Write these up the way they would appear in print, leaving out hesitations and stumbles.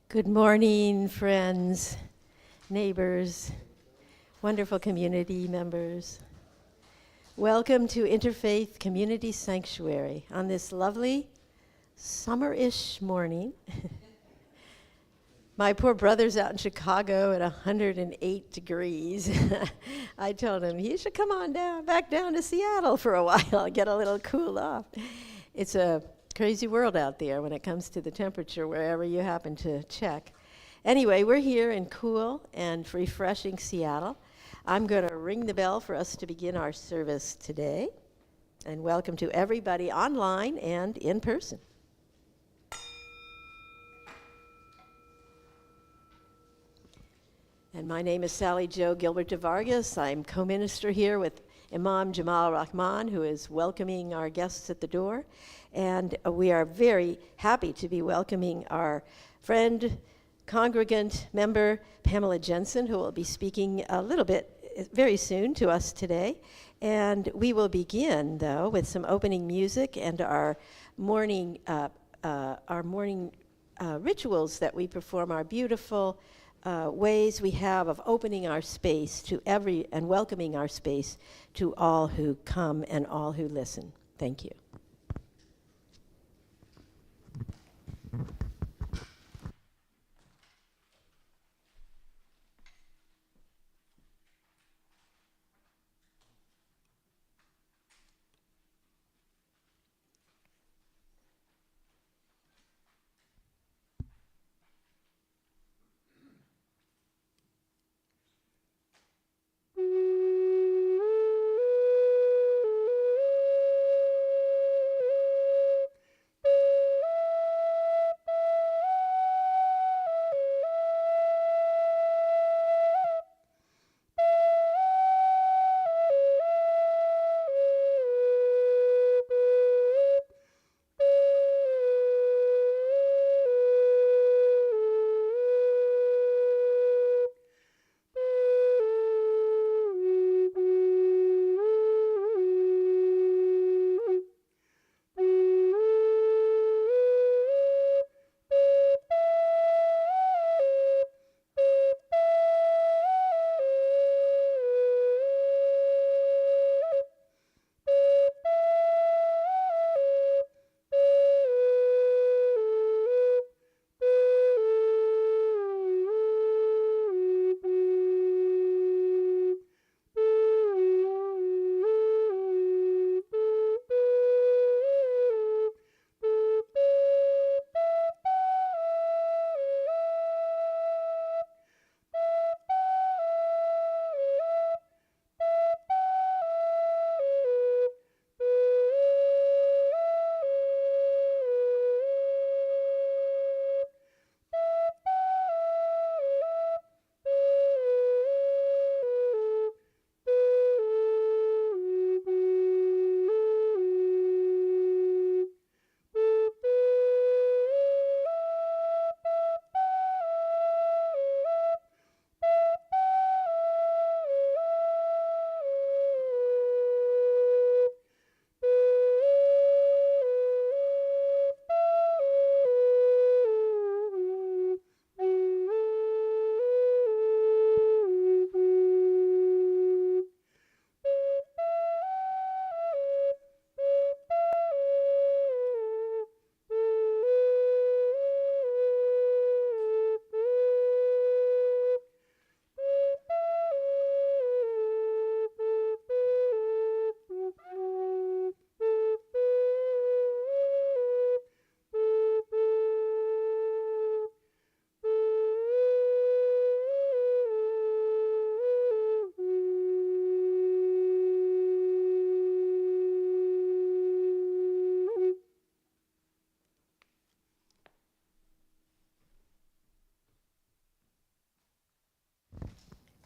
Good morning, friends, neighbors, wonderful community members. Welcome to Interfaith Community Sanctuary on this lovely summer-ish morning. My poor brother's out in Chicago at 108 degrees. I told him he should come on back down to Seattle for a while, get a little cool off. It's a crazy world out there when it comes to the temperature, wherever you happen to check. Anyway, we're here in cool and refreshing Seattle. I'm going to ring the bell for us to begin our service today. And welcome to everybody online and in person. And my name is Sally Jo Gilbert de Vargas. I'm co-minister here with Imam Jamal Rahman, who is welcoming our guests at the door. And we are very happy to be welcoming our friend, congregant member, Pamela Jensen, who will be speaking a little bit very soon to us today. And we will begin, though, with some opening music and our morning rituals that we perform, our beautiful ways we have of opening our space to and welcoming our space to all who come and all who listen. Thank you.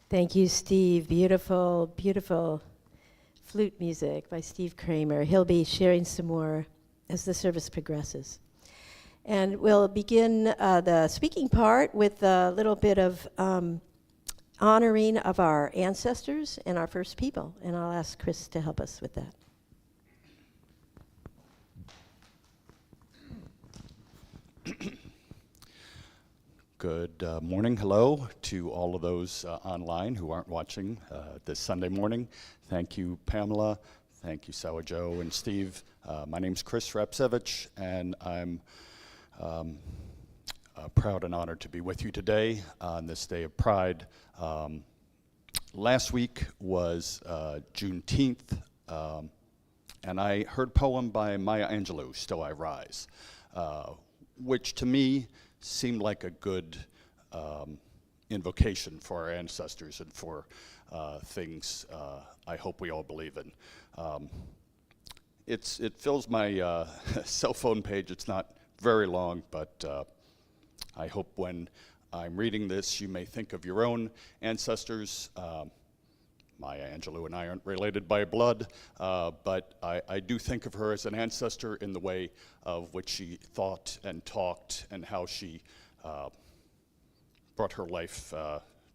Thank you, Steve. Beautiful, beautiful flute music by Steve Kramer. He'll be sharing some more as the service progresses. And we'll begin the speaking part with a little bit of honoring of our ancestors and our first people. And I'll ask Chris to help us with that. Good morning. Hello to all of those online who aren't watching this Sunday morning. Thank you, Pamela. Thank you, Sawa Joe and Steve. My name's Chris Rapsevich, and I'm proud and honored to be with you today on this day of Pride. Last week was Juneteenth, and I heard a poem by Maya Angelou, Still I Rise, which to me seemed like a good invocation for our ancestors and for things I hope we all believe in. It fills my cell phone page. It's not very long, but I hope when I'm reading this, you may think of your own ancestors. Maya Angelou and I aren't related by blood, but I do think of her as an ancestor in the way of which she thought and talked and how she brought her life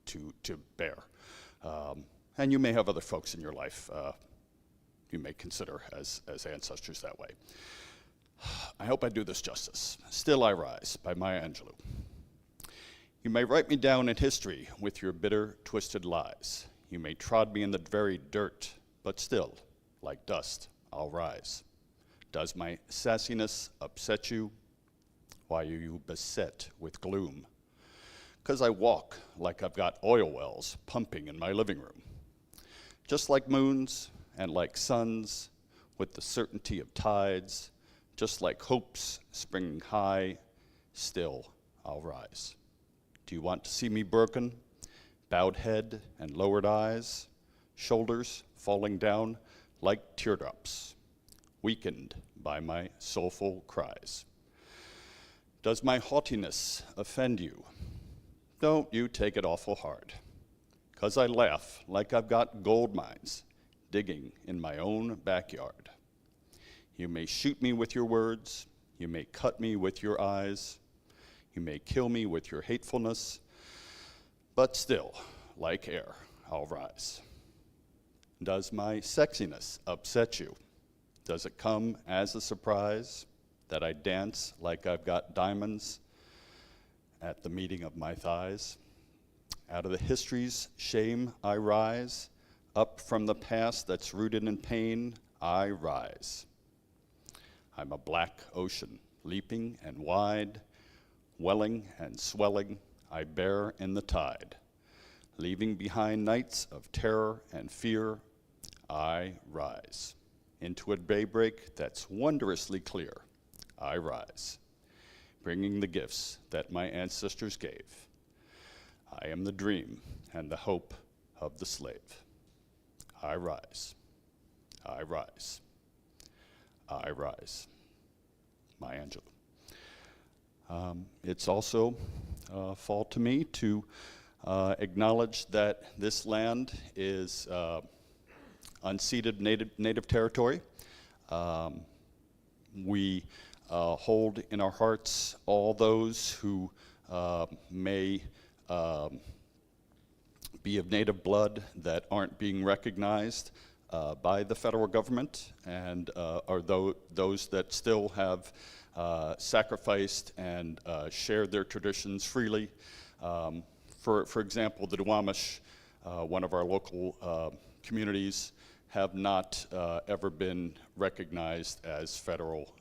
to bear. And you may have other folks in your life you may consider as ancestors that way. I hope I do this justice. Still I Rise by Maya Angelou. You may write me down in history with your bitter, twisted lies. You may trod me in the very dirt, but still, like dust, I'll rise. Does my sassiness upset you? Why are you beset with gloom? 'Cause I walk like I've got oil wells pumping in my living room. Just like moons and like suns, with the certainty of tides, just like hopes springing high, still I'll rise. Do you want to see me broken? Bowed head and lowered eyes, shoulders falling down like teardrops, weakened by my soulful cries. Does my haughtiness offend you? Don't you take it awful hard, 'cause I laugh like I've got gold mines digging in my own backyard. You may shoot me with your words, you may cut me with your eyes, you may kill me with your hatefulness, but still, like air, I'll rise. Does my sexiness upset you? Does it come as a surprise that I dance like I've got diamonds at the meeting of my thighs? Out of the history's shame I rise, up from the past that's rooted in pain, I rise. I'm a black ocean, leaping and wide, welling and swelling, I bear in the tide. Leaving behind nights of terror and fear, I rise. Into a daybreak that's wondrously clear, I rise. Bringing the gifts that my ancestors gave. I am the dream and the hope of the slave. I rise. I rise. I rise. Maya Angelou. It's also fall to me to acknowledge that this land is unceded native territory. We hold in our hearts all those who may be of native blood that aren't being recognized by the federal government, and are those that still have sacrificed and shared their traditions freely. For example, the Duwamish, one of our local communities, have not ever been recognized as federal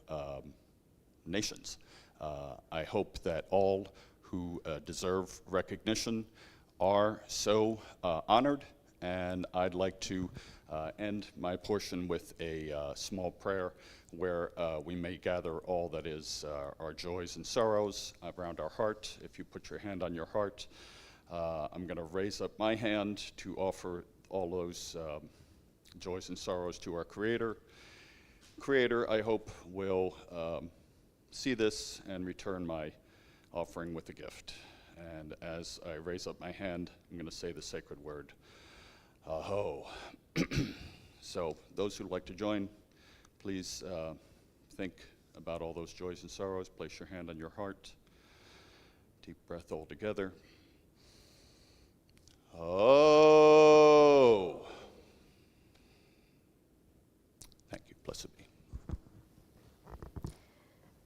nations. I hope that all who deserve recognition are so honored, and I'd like to end my portion with a small prayer where we may gather all that is our joys and sorrows around our heart. If you put your hand on your heart, I'm going to raise up my hand to offer all those joys and sorrows to our Creator. Creator, I hope, will see this and return my offering with a gift. And as I raise up my hand, I'm going to say the sacred word, Aho. So those who'd like to join, please think about all those joys and sorrows. Place your hand on your heart. Deep breath all together. Oh. Thank you. Blessed be.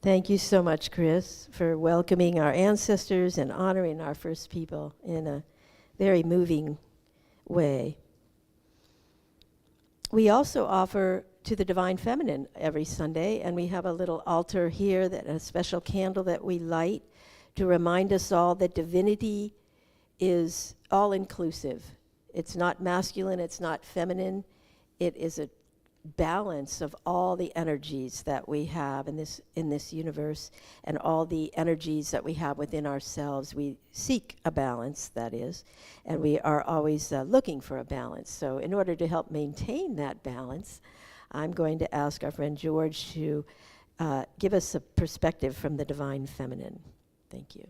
Thank you so much, Chris, for welcoming our ancestors and honoring our first people in a very moving way. We also offer to the Divine Feminine every Sunday, and we have a little altar here, a special candle that we light to remind us all that divinity is all-inclusive. It's not masculine, it's not feminine. It is a balance of all the energies that we have in this universe and all the energies that we have within ourselves. We seek a balance, that is, and we are always looking for a balance. So in order to help maintain that balance, I'm going to ask our friend George to give us a perspective from the Divine Feminine. Thank you.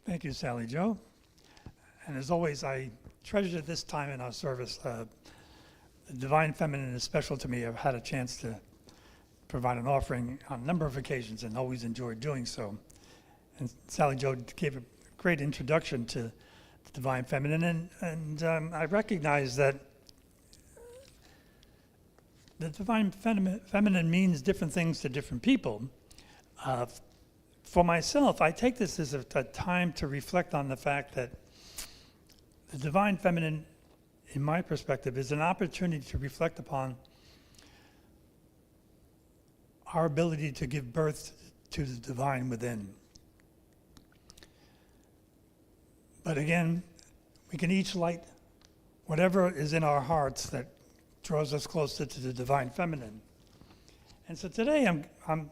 Thank you, Sally Jo. And as always, I treasure this time in our service. The Divine Feminine is special to me. I've had a chance to provide an offering on a number of occasions and always enjoyed doing so. And Sally Jo gave a great introduction to the Divine Feminine, and I recognize that the Divine Feminine means different things to different people. For myself, I take this as a time to reflect on the fact that the Divine Feminine, in my perspective, is an opportunity to reflect upon our ability to give birth to the divine within. But again, we can each light whatever is in our hearts that draws us closer to the Divine Feminine. And so today I'm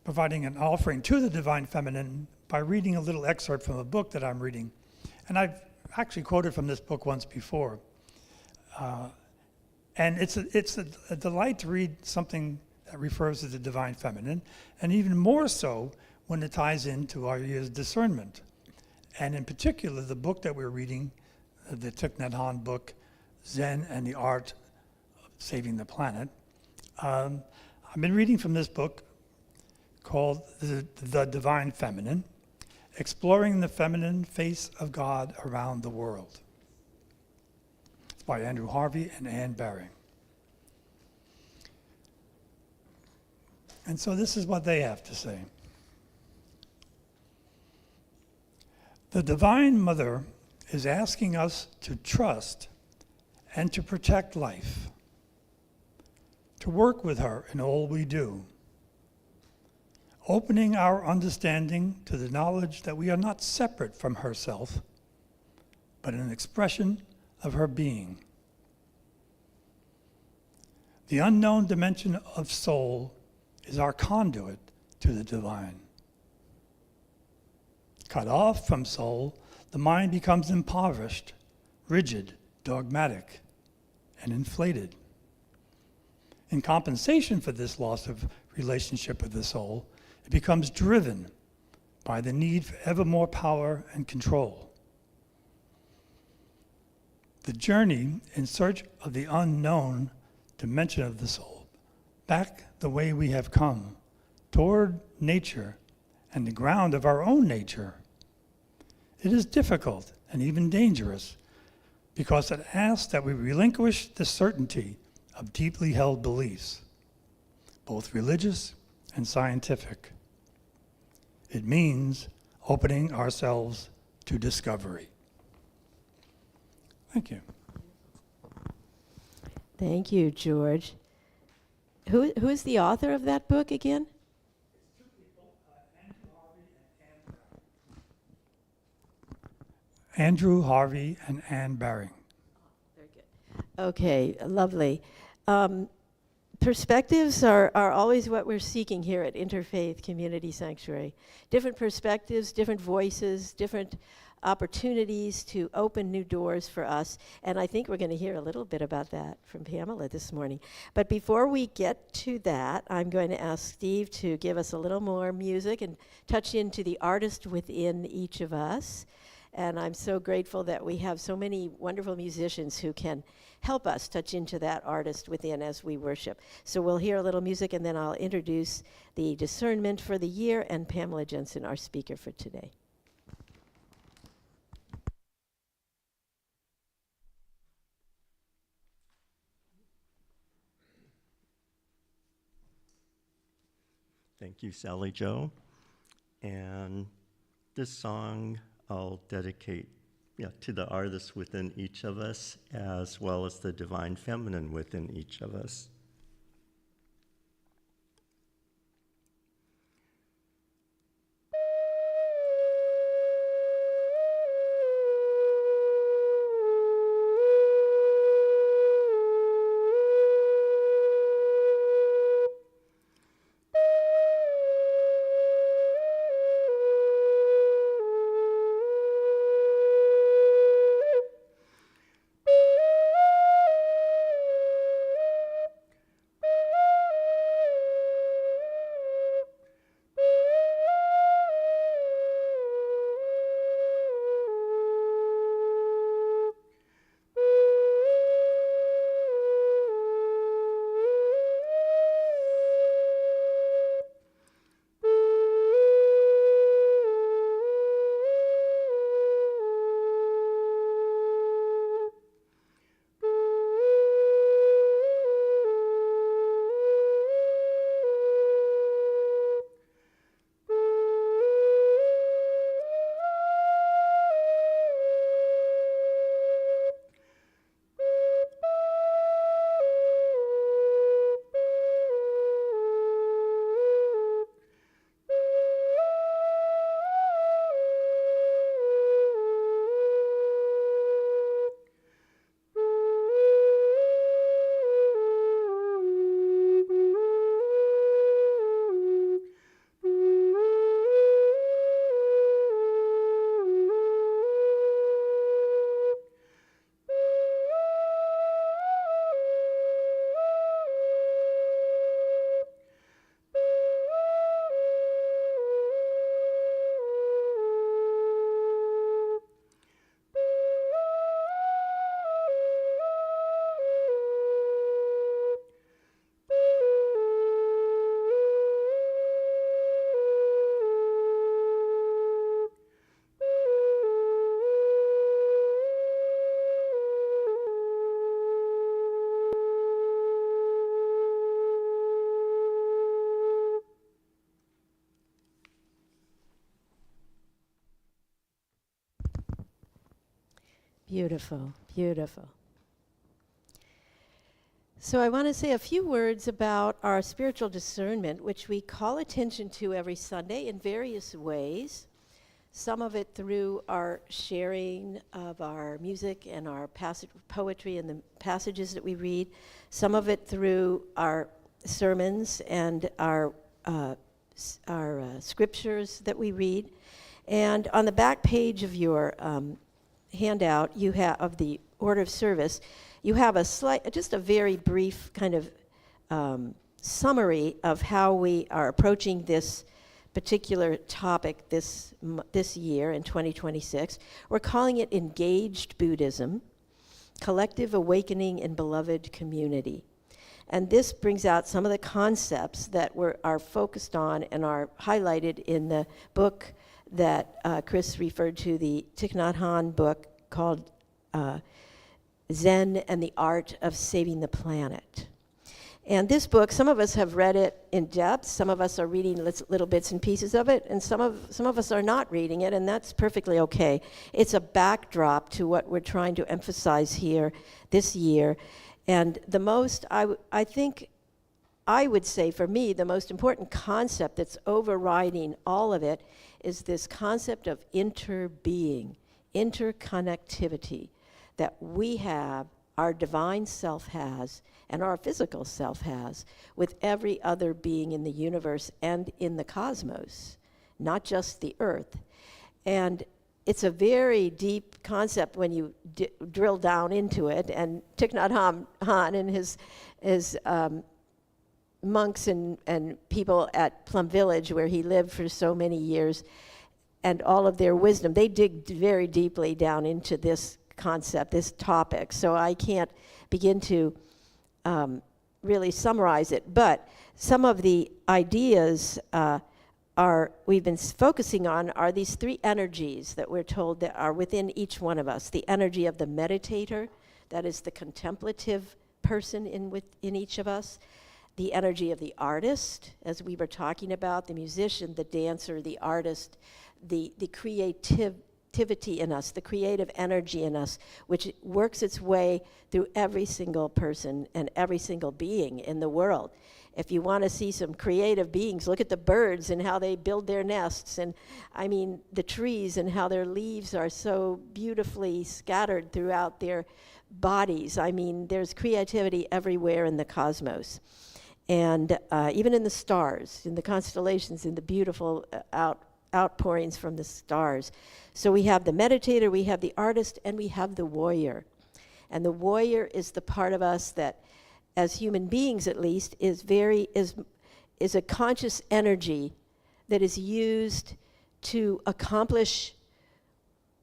providing an offering to the Divine Feminine by reading a little excerpt from a book that I'm reading. And I've actually quoted from this book once before. And it's a delight to read something that refers to the Divine Feminine, and even more so when it ties into our year's discernment. And in particular, the book that we're reading, the Thich Nhat Hanh book, Zen and the Art of Saving the Planet. I've been reading from this book called The Divine Feminine, Exploring the Feminine Face of God Around the World. It's by Andrew Harvey and Anne Baring. And so this is what they have to say. The Divine Mother is asking us to trust and to protect life, to work with her in all we do, opening our understanding to the knowledge that we are not separate from herself, but an expression of her being. The unknown dimension of soul is our conduit to the divine. Cut off from soul, the mind becomes impoverished, rigid, dogmatic, and inflated. In compensation for this loss of relationship with the soul, it becomes driven by the need for ever more power and control. The journey in search of the unknown dimension of the soul, back the way we have come, toward nature and the ground of our own nature. It is difficult and even dangerous because it asks that we relinquish the certainty of deeply held beliefs, both religious and scientific. It means opening ourselves to discovery. Thank you. Thank you, George. Who is the author of that book again? It's two people, Andrew Harvey and Anne Baring. Andrew Harvey and Anne Baring. Very good. Okay, lovely. Perspectives are always what we're seeking here at Interfaith Community Sanctuary. Different perspectives, different voices, different opportunities to open new doors for us. And I think we're going to hear a little bit about that from Pamela this morning. But before we get to that, I'm going to ask Steve to give us a little more music and touch into the artist within each of us. And I'm so grateful that we have so many wonderful musicians who can help us touch into that artist within as we worship. So we'll hear a little music, and then I'll introduce the discernment for the year and Pamela Jensen, our speaker for today. Thank you, Sally Jo. And this song I'll dedicate to the artist within each of us, as well as the divine feminine within each of us. Beautiful, beautiful. So I want to say a few words about our spiritual discernment, which we call attention to every Sunday in various ways. Some of it through our sharing of our music and our poetry and the passages that we read. Some of it through our sermons and our scriptures that we read. And on the back page of your handout, you have of the order of service, you have just a very brief kind of summary of how we are approaching this particular topic this year in 2026. We're calling it Engaged Buddhism, Collective Awakening in Beloved Community. And this brings out some of the concepts that are focused on and are highlighted in the book that Chris referred to, the Thich Nhat Hanh book called Zen and the Art of Saving the Planet. And this book, some of us have read it in depth, some of us are reading little bits and pieces of it, and some of us are not reading it, and that's perfectly okay. It's a backdrop to what we're trying to emphasize here this year. And the most, I think, I would say for me, the most important concept that's overriding all of it is this concept of interbeing, interconnectivity that we have, our divine self has, and our physical self has, with every other being in the universe and in the cosmos, not just the earth. And it's a very deep concept when you drill down into it. And Thich Nhat Hanh and his monks and people at Plum Village, where he lived for so many years, and all of their wisdom, they dig very deeply down into this concept, this topic. So I can't begin to really summarize it, but some of the ideas we've been focusing on are these three energies that we're told that are within each one of us. The energy of the meditator, that is the contemplative person in each of us. the energy of the artist, as we were talking about, the musician, the dancer, the artist, the creativity in us, the creative energy in us, which works its way through every single person and every single being in the world. If you want to see some creative beings, look at the birds and how they build their nests, and I mean the trees and how their leaves are so beautifully scattered throughout their bodies. I mean, there's creativity everywhere in the cosmos. And even in the stars, in the constellations, in the beautiful outpourings from the stars. So we have the meditator, we have the artist, and we have the warrior. And the warrior is the part of us that, as human beings at least, is a conscious energy that is used to accomplish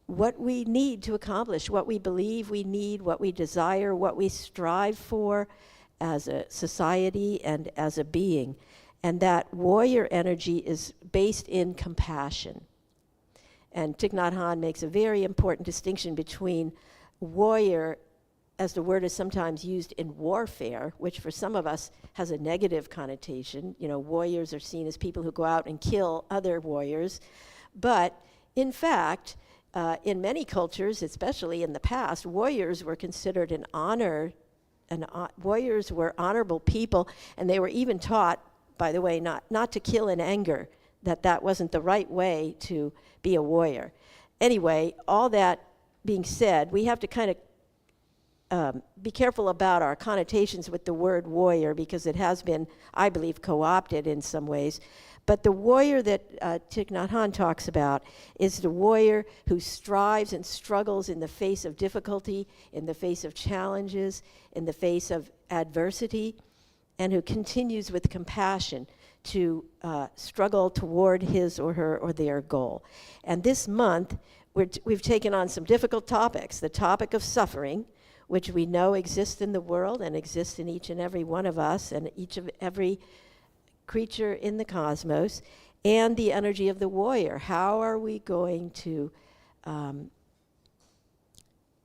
what we need to accomplish, what we believe we need, what we desire, what we strive for as a society and as a being. And that warrior energy is based in compassion. And Thich Nhat Hanh makes a very important distinction between warrior, as the word is sometimes used in warfare, which for some of us has a negative connotation. You know, warriors are seen as people who go out and kill other warriors. But in fact, in many cultures, especially in the past, warriors were considered an honor, warriors were honorable people, and they were even taught, by the way, not to kill in anger, that wasn't the right way to be a warrior. Anyway, all that being said, we have to kind of be careful about our connotations with the word warrior, because it has been, I believe, co-opted in some ways. But the warrior that Thich Nhat Hanh talks about is the warrior who strives and struggles in the face of difficulty, in the face of challenges, in the face of adversity, and who continues with compassion to struggle toward his or her or their goal. And this month, we've taken on some difficult topics. The topic of suffering, which we know exists in the world and exists in each and every one of us and every creature in the cosmos, and the energy of the warrior. How are we going to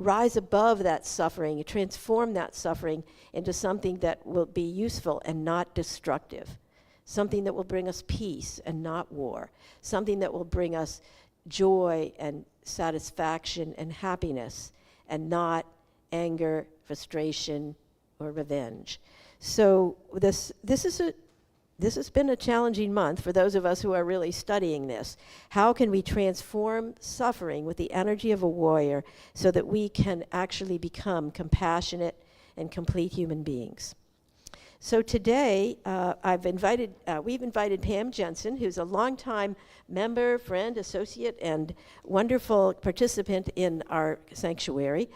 rise above that suffering, transform that suffering into something that will be useful and not destructive, something that will bring us peace and not war, something that will bring us joy and satisfaction and happiness and not anger, frustration, or revenge. So this has been a challenging month for those of us who are really studying this. How can we transform suffering with the energy of a warrior so that we can actually become compassionate and complete human beings? So today, we've invited Pam Jensen, who's a longtime member, friend, associate, and wonderful participant in our sanctuary.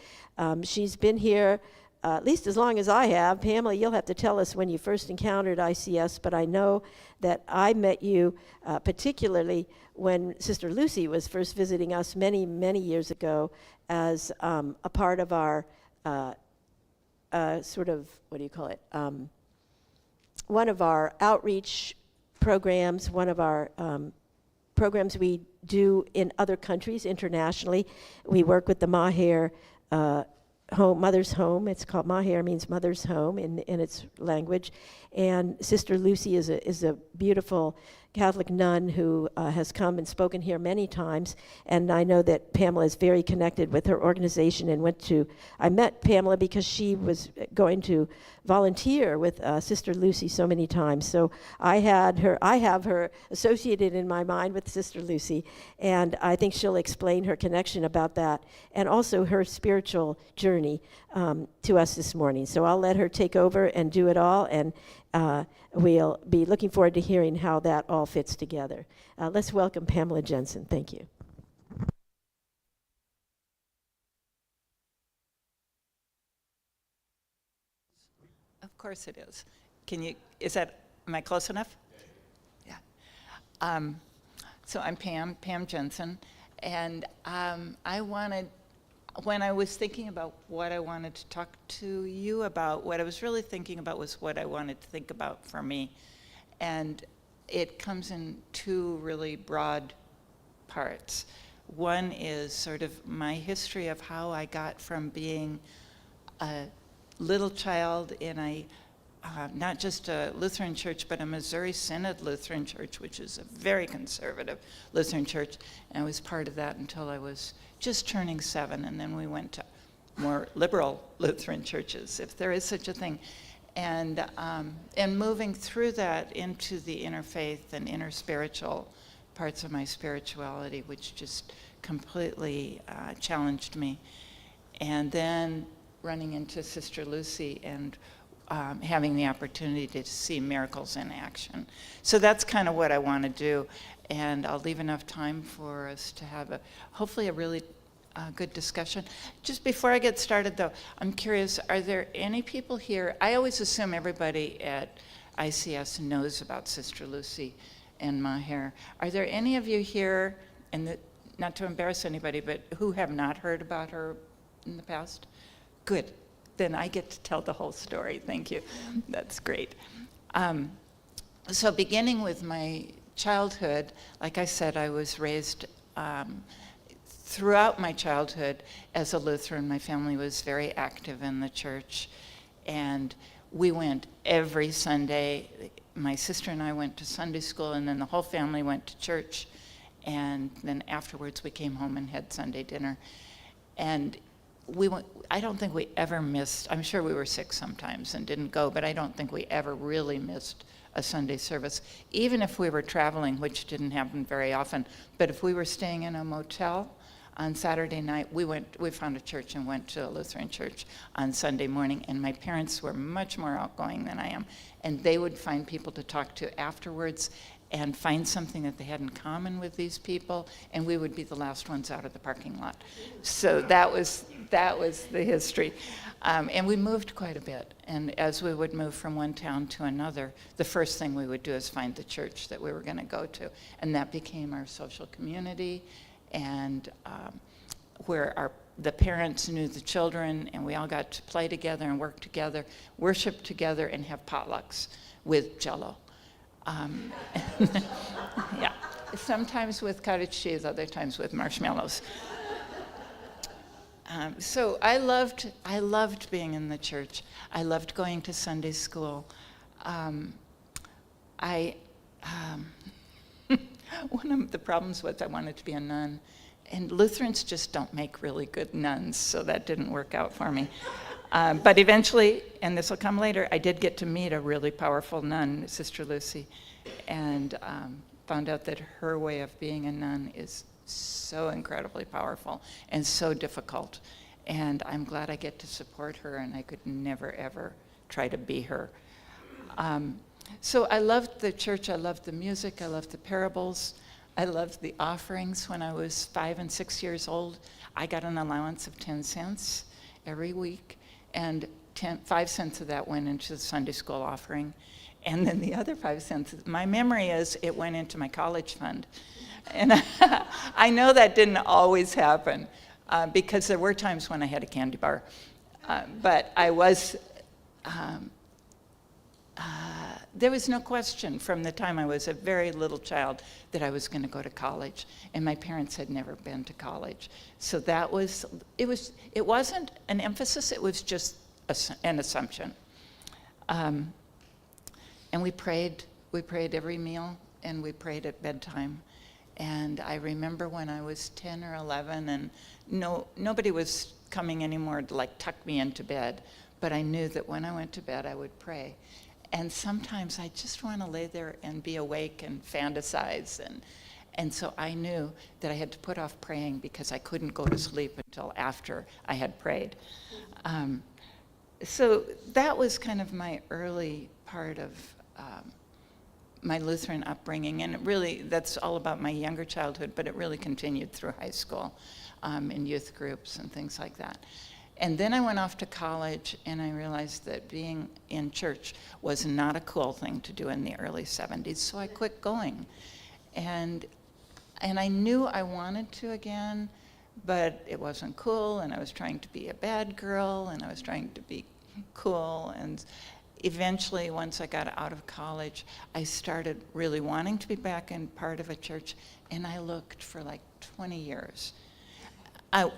She's been here at least as long as I have. Pamela, you'll have to tell us when you first encountered ICS, but I know that I met you particularly when Sister Lucy was first visiting us many, many years ago as a part of our one of our outreach programs, one of our programs we do in other countries internationally. We work with the Maher Mother's Home. It's called Maher, means Mother's Home in its language. And Sister Lucy is a beautiful Catholic nun who has come and spoken here many times. And I know that Pamela is very connected with her organization and I met Pamela because she was going to volunteer with Sister Lucy so many times. So I have her associated in my mind with Sister Lucy, and I think she'll explain her connection about that and also her spiritual journey to us this morning. So I'll let her take over and do it all, and we'll be looking forward to hearing how that all fits together. Let's welcome Pamela Jensen. Thank you. Of course it is. Am I close enough? Yeah. So I'm Pam Jensen, and when I was thinking about what I wanted to talk to you about, what I was really thinking about was what I wanted to think about for me. And it comes in two really broad parts. One is sort of my history of how I got from being a little child in a not just a Lutheran church, but a Missouri Synod Lutheran church, which is a very conservative Lutheran church. And I was part of that until I was just turning 7, and then we went to more liberal Lutheran churches, if there is such a thing. And moving through that into the interfaith and interspiritual parts of my spirituality, which just completely challenged me. And then running into Sister Lucy and having the opportunity to see miracles in action. So that's kind of what I want to do. And I'll leave enough time for us to have hopefully a really good discussion. Just before I get started, though, I'm curious, are there any people here? I always assume everybody at ICS knows about Sister Lucy and Maher. Are there any of you here, and not to embarrass anybody, but who have not heard about her in the past? Good. Then I get to tell the whole story. Thank you. That's great. So beginning with my childhood, like I said, I was raised throughout my childhood as a Lutheran. My family was very active in the church, and we went every Sunday. My sister and I went to Sunday school, and then the whole family went to church, and then afterwards we came home and had Sunday dinner. And I don't think we ever missed, I'm sure we were sick sometimes and didn't go, but I don't think we ever really missed a Sunday service, even if we were traveling, which didn't happen very often. But if we were staying in a motel on Saturday night, we found a church and went to a Lutheran church on Sunday morning, and my parents were much more outgoing than I am, and they would find people to talk to afterwards and find something that they had in common with these people, and we would be the last ones out of the parking lot. So that was the history. And we moved quite a bit, and as we would move from one town to another, the first thing we would do is find the church that we were going to go to, and that became our social community, and where the parents knew the children, and we all got to play together and work together, worship together, and have potlucks with Jell-O. Yeah, sometimes with cottage cheese, other times with marshmallows. So I loved being in the church. I loved going to Sunday school. One of the problems was I wanted to be a nun, and Lutherans just don't make really good nuns, so that didn't work out for me. But eventually, and this will come later, I did get to meet a really powerful nun, Sister Lucy, and found out that her way of being a nun is so incredibly powerful and so difficult. And I'm glad I get to support her, and I could never, ever try to be her. So I loved the church, I loved the music, I loved the parables, I loved the offerings. When I was 5 and 6 years old, I got an allowance of 10 cents every week, and 5 cents of that went into the Sunday school offering. And then the other 5 cents, my memory is it went into my college fund. And I know that didn't always happen because there were times when I had a candy bar. But I was, there was no question from the time I was a very little child that I was going to go to college. And my parents had never been to college. So that was, it wasn't an emphasis, it was just an assumption. And we prayed every meal, and we prayed at bedtime. And I remember when I was 10 or 11, and nobody was coming anymore to like tuck me into bed, but I knew that when I went to bed, I would pray. And sometimes I just want to lay there and be awake and fantasize. And so I knew that I had to put off praying because I couldn't go to sleep until after I had prayed. So that was kind of my early part of my Lutheran upbringing, and it really, that's all about my younger childhood, but it really continued through high school in youth groups and things like that. And then I went off to college, and I realized that being in church was not a cool thing to do in the early 70s, so I quit going. And I knew I wanted to again, but it wasn't cool, and I was trying to be a bad girl, and I was trying to be cool, and eventually, once I got out of college, I started really wanting to be back in part of a church, and I looked for like 20 years,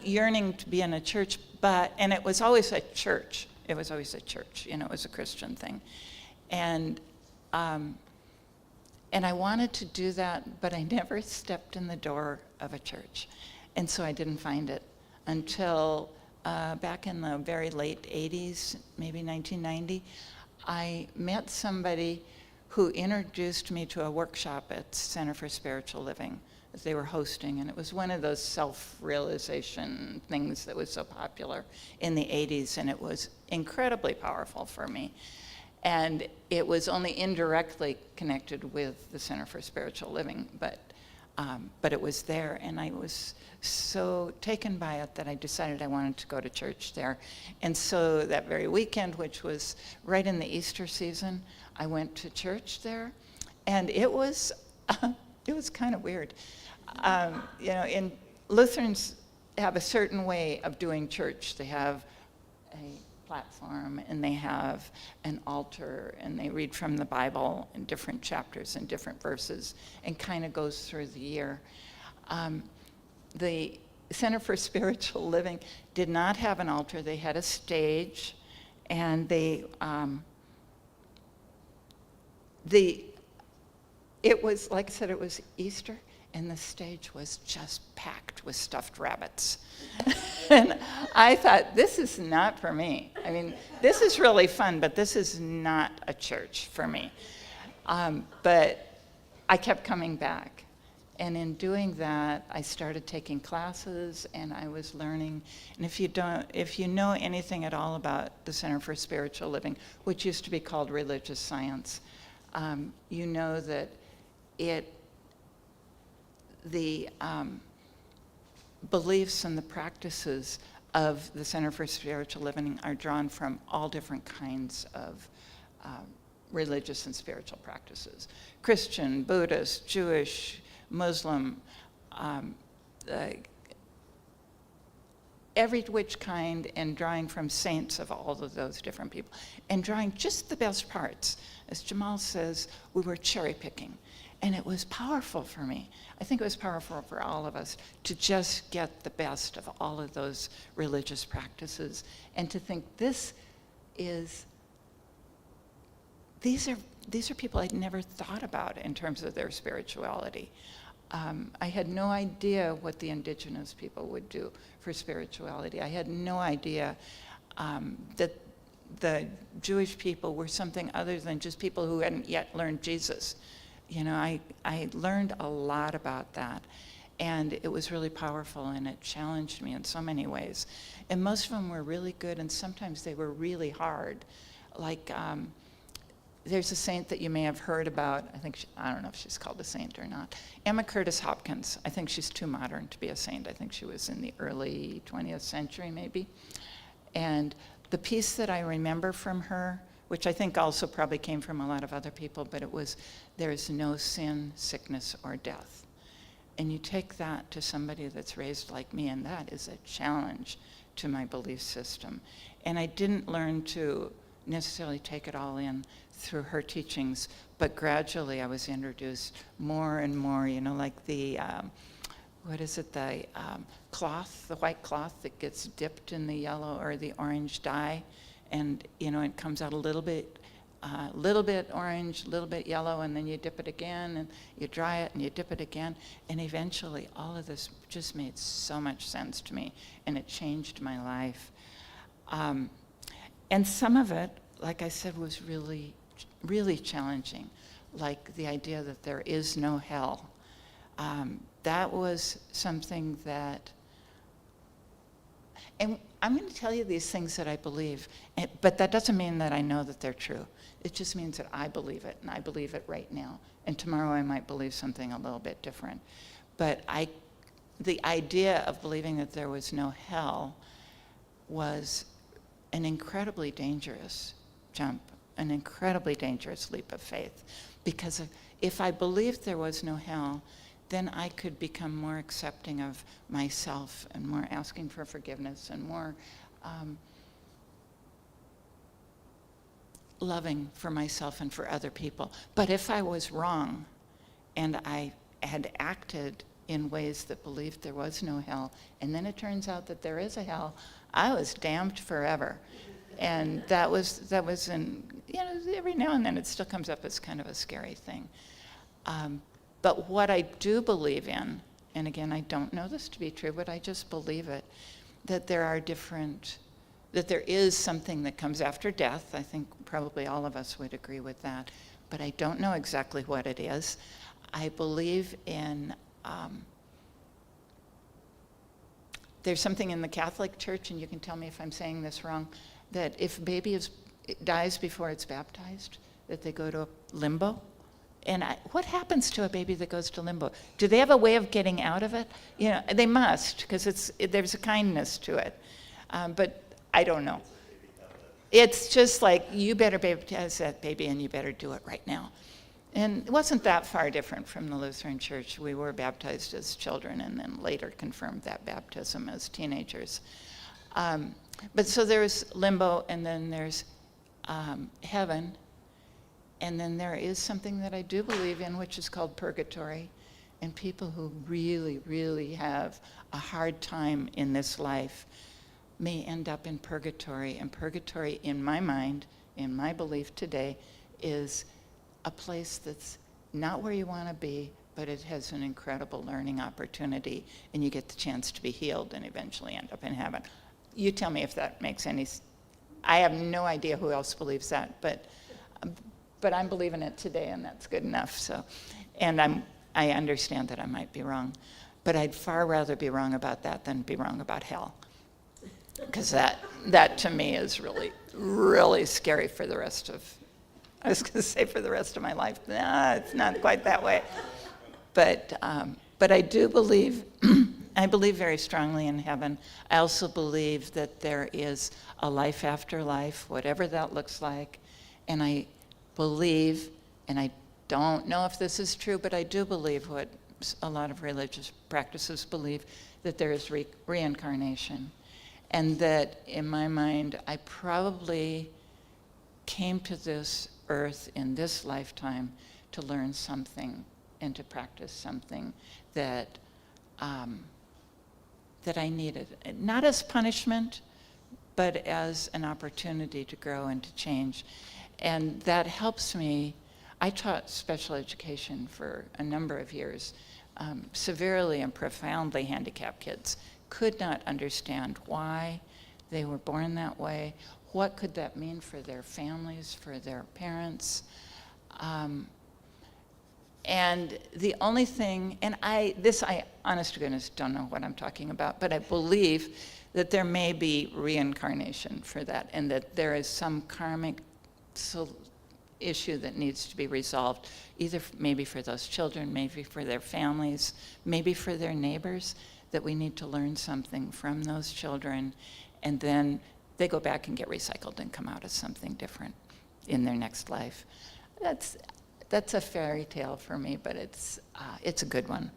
yearning to be in a church, and it was always a church. It was always a church, it was a Christian thing. And I wanted to do that, but I never stepped in the door of a church. And so I didn't find it until back in the very late 80s, maybe 1990. I met somebody who introduced me to a workshop at Center for Spiritual Living that they were hosting. And it was one of those self-realization things that was so popular in the 80s. And it was incredibly powerful for me. And it was only indirectly connected with the Center for Spiritual Living, but it was there, and I was so taken by it that I decided I wanted to go to church there. And so that very weekend, which was right in the Easter season, I went to church there, and it was kind of weird. In Lutherans have a certain way of doing church. They have a platform, and they have an altar, and they read from the Bible in different chapters and different verses, and kind of goes through the year. The Center for Spiritual Living did not have an altar. They had a stage, and it was, like I said, it was Easter, and the stage was just packed with stuffed rabbits. And I thought, this is not for me. I mean, this is really fun, but this is not a church for me. But I kept coming back. And in doing that, I started taking classes, and I was learning. And if you know anything at all about the Center for Spiritual Living, which used to be called religious science, you know that the beliefs and the practices of the Center for Spiritual Living are drawn from all different kinds of religious and spiritual practices. Christian, Buddhist, Jewish, Muslim, every which kind, and drawing from saints of all of those different people, and drawing just the best parts. As Jamal says, we were cherry picking. And it was powerful for me. I think it was powerful for all of us to just get the best of all of those religious practices, and to think these are people I'd never thought about in terms of their spirituality. I had no idea what the indigenous people would do for spirituality. I had no idea that the Jewish people were something other than just people who hadn't yet learned Jesus. I learned a lot about that, and it was really powerful, and it challenged me in so many ways. And most of them were really good, and sometimes they were really hard. Like, there's a saint that you may have heard about. I don't know if she's called a saint or not. Emma Curtis Hopkins. I think she's too modern to be a saint. I think she was in the early 20th century, maybe. And the piece that I remember from her, which I think also probably came from a lot of other people, but it was, there is no sin, sickness, or death. And you take that to somebody that's raised like me, and that is a challenge to my belief system. And I didn't learn to necessarily take it all in through her teachings, but gradually I was introduced more and more, like the, cloth, the white cloth that gets dipped in the yellow or the orange dye. And it comes out a little bit orange, a little bit yellow, and then you dip it again, and you dry it, and you dip it again, and eventually all of this just made so much sense to me, and it changed my life. And some of it, like I said, was really, really challenging, like the idea that there is no hell. That was something that, and I'm going to tell you these things that I believe, but that doesn't mean that I know that they're true. It just means that I believe it, and I believe it right now. And tomorrow I might believe something a little bit different. But the idea of believing that there was no hell was an incredibly dangerous jump, an incredibly dangerous leap of faith. Because if I believed there was no hell, then I could become more accepting of myself and more asking for forgiveness and more loving for myself and for other people. But if I was wrong and I had acted in ways that believed there was no hell, and then it turns out that there is a hell, I was damned forever. And that was every now and then it still comes up as kind of a scary thing. But what I do believe in, and again, I don't know this to be true, but I just believe it, that there is something that comes after death. I think probably all of us would agree with that, but I don't know exactly what it is. I believe in, there's something in the Catholic Church, and you can tell me if I'm saying this wrong, that if a baby dies before it's baptized, that they go to limbo. And what happens to a baby that goes to limbo? Do they have a way of getting out of it? You know, they must, because there's a kindness to it. But I don't know. It's just like, you better baptize that baby, and you better do it right now. And it wasn't that far different from the Lutheran Church. We were baptized as children and then later confirmed that baptism as teenagers. But so there's limbo, and then there's heaven. And then there is something that I do believe in, which is called purgatory. And people who really, really have a hard time in this life may end up in purgatory. And purgatory, in my mind, in my belief today, is a place that's not where you want to be, but it has an incredible learning opportunity, and you get the chance to be healed and eventually end up in heaven. You tell me if that makes any sense. I have no idea who else believes that, but I'm believing it today, and that's good enough. So, and I understand that I might be wrong, but I'd far rather be wrong about that than be wrong about hell, because that to me is really, really scary for the rest of, I was going to say for the rest of my life. Nah, it's not quite that way. But I do believe, I believe very strongly in heaven. I also believe that there is a life after life, whatever that looks like. And I believe, and I don't know if this is true, but I do believe what a lot of religious practices believe, that there is reincarnation. And that in my mind, I probably came to this earth in this lifetime to learn something and to practice something that I needed. Not as punishment, but as an opportunity to grow and to change. And that helps me. I taught special education for a number of years. Severely and profoundly handicapped kids could not understand why they were born that way. What could that mean for their families, for their parents? And the only thing, and I honest to goodness, don't know what I'm talking about, but I believe that there may be reincarnation for that, and that there is some karmic issue that needs to be resolved, either maybe for those children, maybe for their families, maybe for their neighbors, that we need to learn something from those children, and then they go back and get recycled and come out as something different in their next life. That's a fairy tale for me, but it's a good one.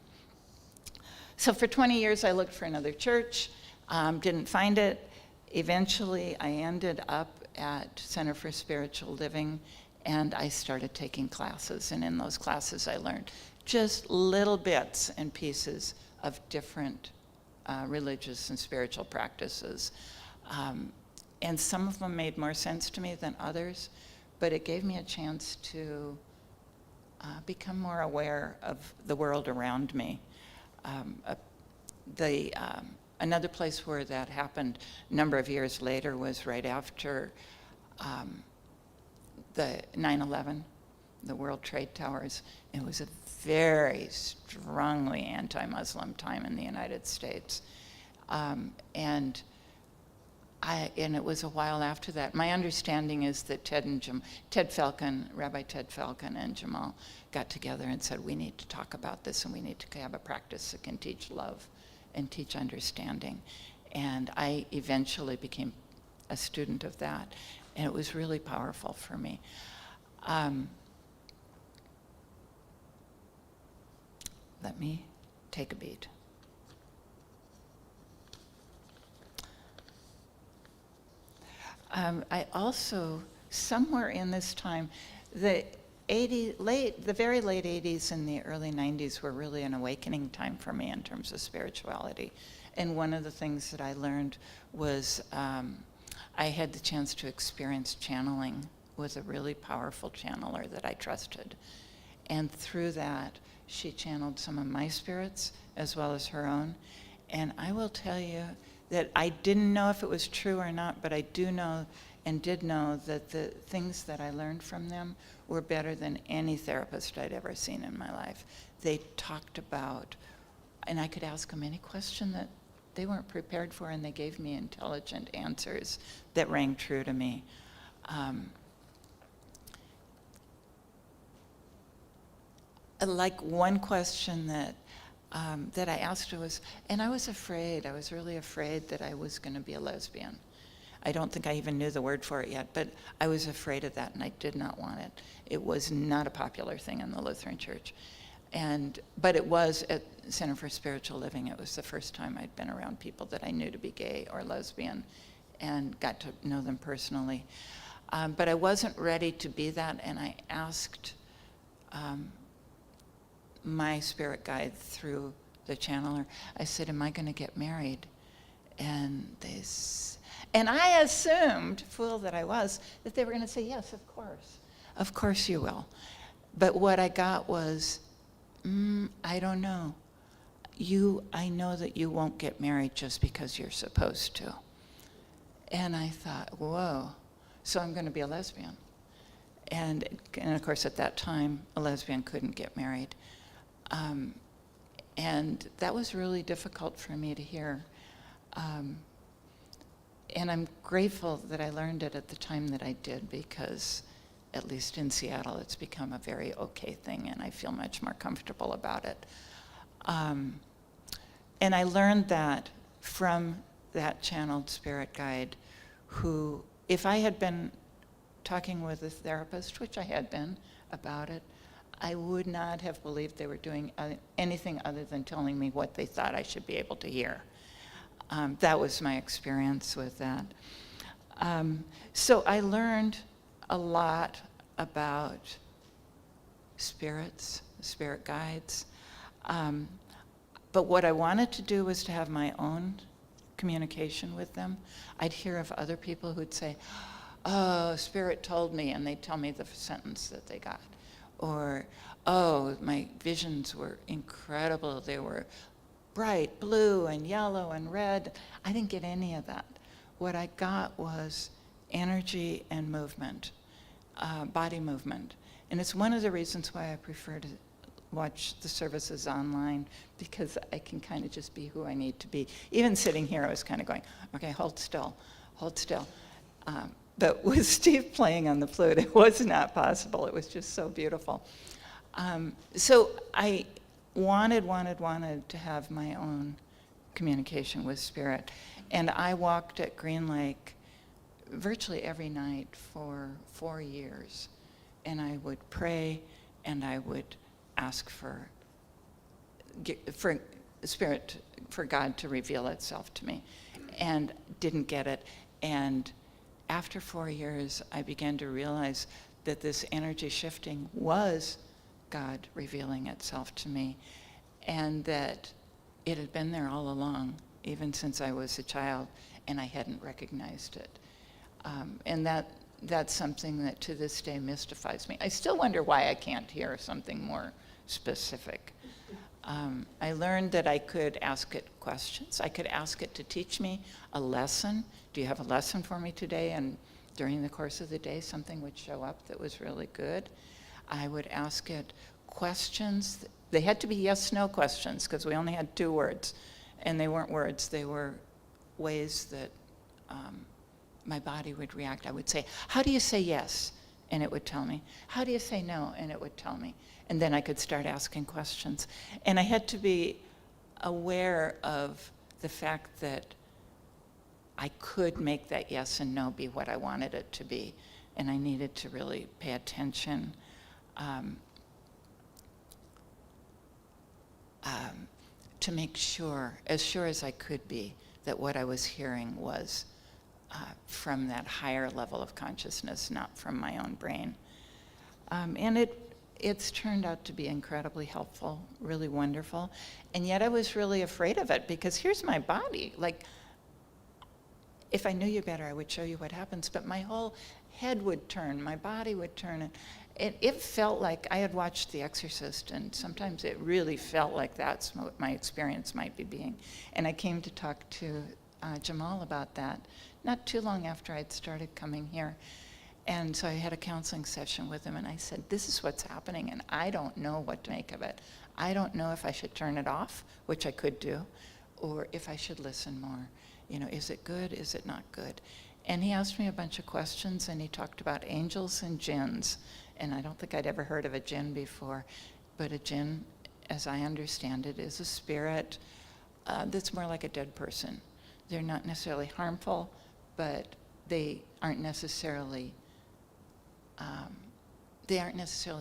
So for 20 years, I looked for another church, didn't find it. Eventually, I ended up at Center for Spiritual Living, and I started taking classes. And in those classes, I learned just little bits and pieces of different religious and spiritual practices. And some of them made more sense to me than others, but it gave me a chance to become more aware of the world around me. Another place where that happened a number of years later was right after the 9/11, the World Trade Towers. It was a very strongly anti-Muslim time in the United States. And it was a while after that. My understanding is that Rabbi Ted Falcon and Jamal got together and said, we need to talk about this, and we need to have a practice that can teach love and teach understanding. And I eventually became a student of that, and it was really powerful for me. Let me take a beat. I also, somewhere in this time, the very late 80s and the early 90s were really an awakening time for me in terms of spirituality. And one of the things that I learned was I had the chance to experience channeling with a really powerful channeler that I trusted. And through that, she channeled some of my spirits as well as her own. And I will tell you that I didn't know if it was true or not, but I do know and did know that the things that I learned from them were better than any therapist I'd ever seen in my life. They talked about, and I could ask them any question that they weren't prepared for, and they gave me intelligent answers that rang true to me. Like one question that I asked her was, and I was really afraid that I was going to be a lesbian. I don't think I even knew the word for it yet, but I was afraid of that, and I did not want it. It was not a popular thing in the Lutheran Church. But it was at Center for Spiritual Living. It was the first time I'd been around people that I knew to be gay or lesbian and got to know them personally. But I wasn't ready to be that, and I asked my spirit guide through the channeler, I said, am I going to get married? And and I assumed, fool that I was, that they were going to say, yes, of course. Of course you will. But what I got was, I don't know. I know that you won't get married just because you're supposed to. And I thought, whoa, so I'm going to be a lesbian. And of course, at that time, a lesbian couldn't get married. And that was really difficult for me to hear. And I'm grateful that I learned it at the time that I did, because at least in Seattle, it's become a very okay thing, and I feel much more comfortable about it. And I learned that from that channeled spirit guide who, if I had been talking with a therapist, which I had been about it, I would not have believed they were doing anything other than telling me what they thought I should be able to hear. That was my experience with that. So I learned a lot about spirits, spirit guides. But what I wanted to do was to have my own communication with them. I'd hear of other people who'd say, oh, Spirit told me, and they'd tell me the sentence that they got. Or, oh, my visions were incredible. They were bright blue and yellow and red. I didn't get any of that. What I got was energy and movement, body movement. And it's one of the reasons why I prefer to watch the services online, because I can kind of just be who I need to be. Even sitting here, I was kind of going, okay, hold still, hold still. But with Steve playing on the flute, it was not possible. It was just so beautiful. So I wanted to have my own communication with Spirit. And I walked at Green Lake virtually every night for 4 years. And I would pray, and I would ask for Spirit, for God to reveal itself to me, and didn't get it. And after 4 years, I began to realize that this energy shifting was God revealing itself to me, and that it had been there all along, even since I was a child, and I hadn't recognized it. And that's something that to this day mystifies me. I still wonder why I can't hear something more specific. I learned that I could ask it questions. I could ask it to teach me a lesson. Do you have a lesson for me today? And during the course of the day, something would show up that was really good. I would ask it questions. They had to be yes/no questions, because we only had 2 words. And they weren't words. They were ways that my body would react. I would say, how do you say yes? And it would tell me. How do you say no? And it would tell me. And then I could start asking questions. And I had to be aware of the fact that I could make that yes and no be what I wanted it to be. And I needed to really pay attention to make sure as I could be, that what I was hearing was from that higher level of consciousness, not from my own brain. And it's turned out to be incredibly helpful, really wonderful. And yet I was really afraid of it, because here's my body. Like, if I knew you better, I would show you what happens. But my whole head would turn, my body would turn, and it felt like I had watched The Exorcist, and sometimes it really felt like that's what my experience might be being. And I came to talk to Jamal about that not too long after I'd started coming here. And so I had a counseling session with him, and I said, this is what's happening, and I don't know what to make of it. I don't know if I should turn it off, which I could do, or if I should listen more. You know, is it good? Is it not good? And he asked me a bunch of questions, and he talked about angels and jinns. And I don't think I'd ever heard of a jinn before. But a jinn, as I understand it, is a spirit that's more like a dead person. They're not necessarily harmful, but they aren't necessarily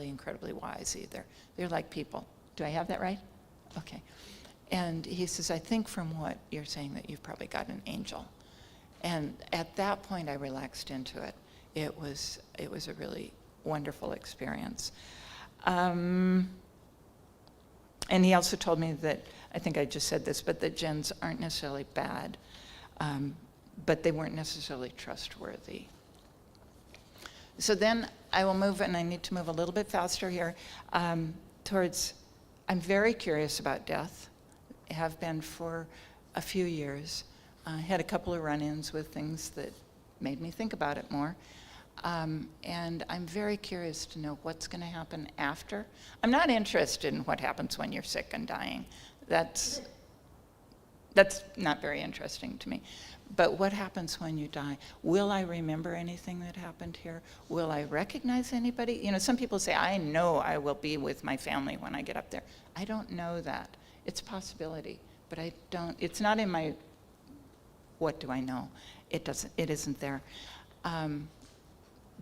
incredibly wise either. They're like people. Do I have that right? Okay. And he says, I think from what you're saying that you've probably got an angel. And at that point, I relaxed into it. It was a really wonderful experience. And he also told me that, I think I just said this, but the jinns aren't necessarily bad, but they weren't necessarily trustworthy. So then I will move, and I need to move a little bit faster here, towards, I'm very curious about death, have been for a few years. I had a couple of run-ins with things that made me think about it more. And I'm very curious to know what's going to happen after. I'm not interested in what happens when you're sick and dying. That's not very interesting to me. But what happens when you die? Will I remember anything that happened here? Will I recognize anybody? You know, some people say, I know I will be with my family when I get up there. I don't know that. It's a possibility, but I don't, it's not in my, what do I know? It isn't there.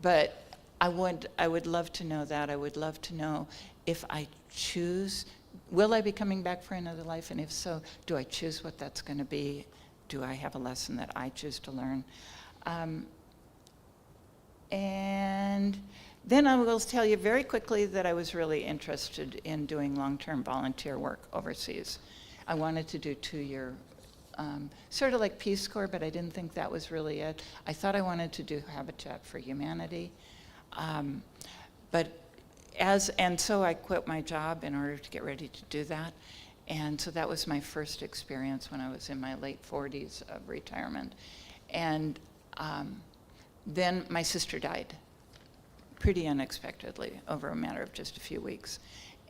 But I would love to know that. I would love to know if I choose, will I be coming back for another life? And if so, do I choose what that's going to be? Do I have a lesson that I choose to learn? And then I will tell you very quickly that I was really interested in doing long-term volunteer work overseas. I wanted to do 2-year, sort of like Peace Corps, but I didn't think that was really it. I thought I wanted to do Habitat for Humanity. And so I quit my job in order to get ready to do that. And so that was my first experience when I was in my late 40s of retirement. And then my sister died pretty unexpectedly over a matter of just a few weeks.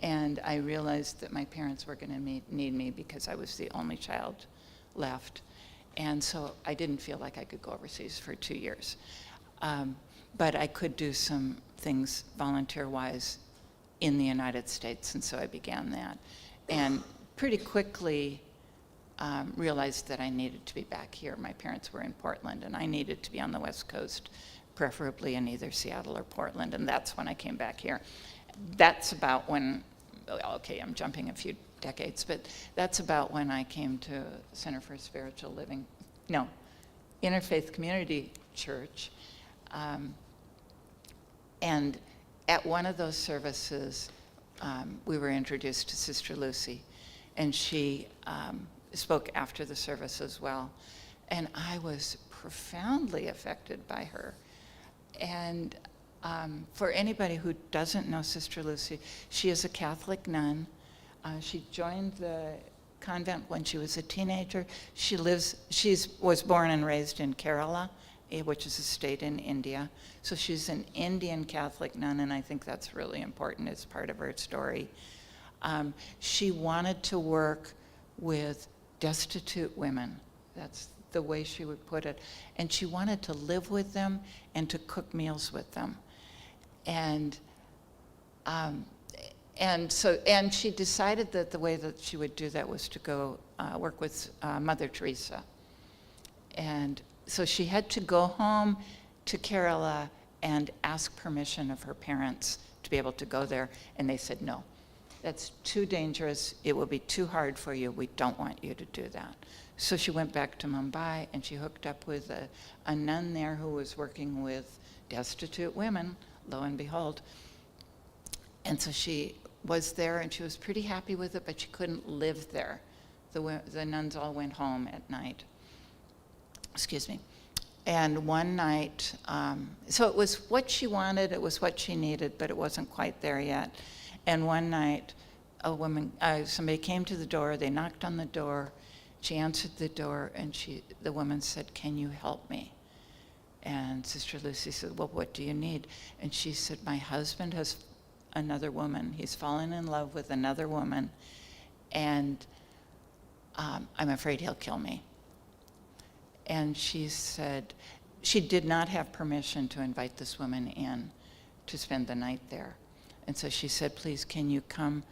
And I realized that my parents were going to need me because I was the only child left. And so I didn't feel like I could go overseas for 2 years. But I could do some things volunteer-wise in the United States, and so I began that. And pretty quickly realized that I needed to be back here. My parents were in Portland, and I needed to be on the West Coast, preferably in either Seattle or Portland, and that's when I came back here. That's about when, okay, I'm jumping a few decades, but that's about when I came to Center for Spiritual Living, no, Interfaith Community Church. And at one of those services, we were introduced to Sister Lucy, and she spoke after the service as well. And I was profoundly affected by her. And for anybody who doesn't know Sister Lucy, she is a Catholic nun. She joined the convent when she was a teenager. She was born and raised in Kerala, which is a state in India. So she's an Indian Catholic nun, and I think that's really important as part of her story. She wanted to work with destitute women. That's the way she would put it. And she wanted to live with them and to cook meals with them. And she decided that the way that she would do that was to go work with Mother Teresa. And so she had to go home to Kerala and ask permission of her parents to be able to go there. And they said, no, that's too dangerous. It will be too hard for you. We don't want you to do that. So she went back to Mumbai, and she hooked up with a nun there who was working with destitute women, lo and behold. And so she was there, and she was pretty happy with it, but she couldn't live there. The nuns all went home at night. Excuse me. And one night, so it was what she wanted, it was what she needed, but it wasn't quite there yet. And one night, somebody came to the door, they knocked on the door, she answered the door, and the woman said, "Can you help me?" And Sister Lucy said, "Well, what do you need?" And she said, "My husband has another woman. He's fallen in love with another woman, and I'm afraid he'll kill me." And she said she did not have permission to invite this woman in to spend the night there. And so she said, "Please, can you come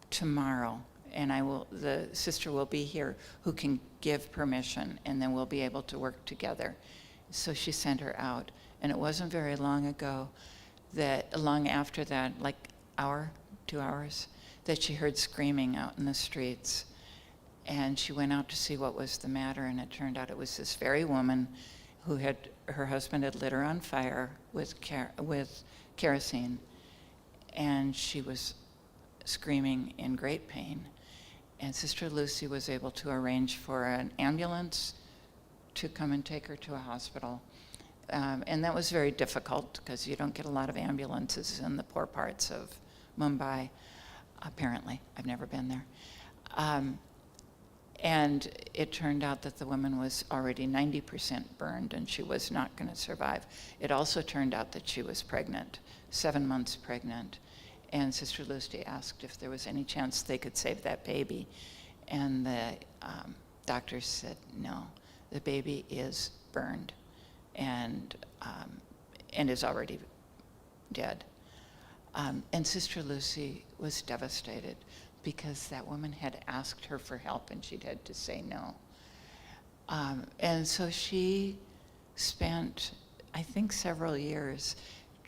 tomorrow? And the sister will be here who can give permission, and then we'll be able to work together." So she sent her out. And it wasn't very long after that, like 2 hours, that she heard screaming out in the streets. And she went out to see what was the matter, and it turned out it was this very woman who her husband had lit her on fire with kerosene, and she was screaming in great pain. And Sister Lucy was able to arrange for an ambulance to come and take her to a hospital. And that was very difficult because you don't get a lot of ambulances in the poor parts of Mumbai, apparently. I've never been there. And it turned out that the woman was already 90% burned and she was not going to survive. It also turned out that she was pregnant, 7 months pregnant. And Sister Lucy asked if there was any chance they could save that baby. And the doctors said, no, the baby is burned and is already dead. And Sister Lucy was devastated because that woman had asked her for help and she'd had to say no. And so she spent, I think, several years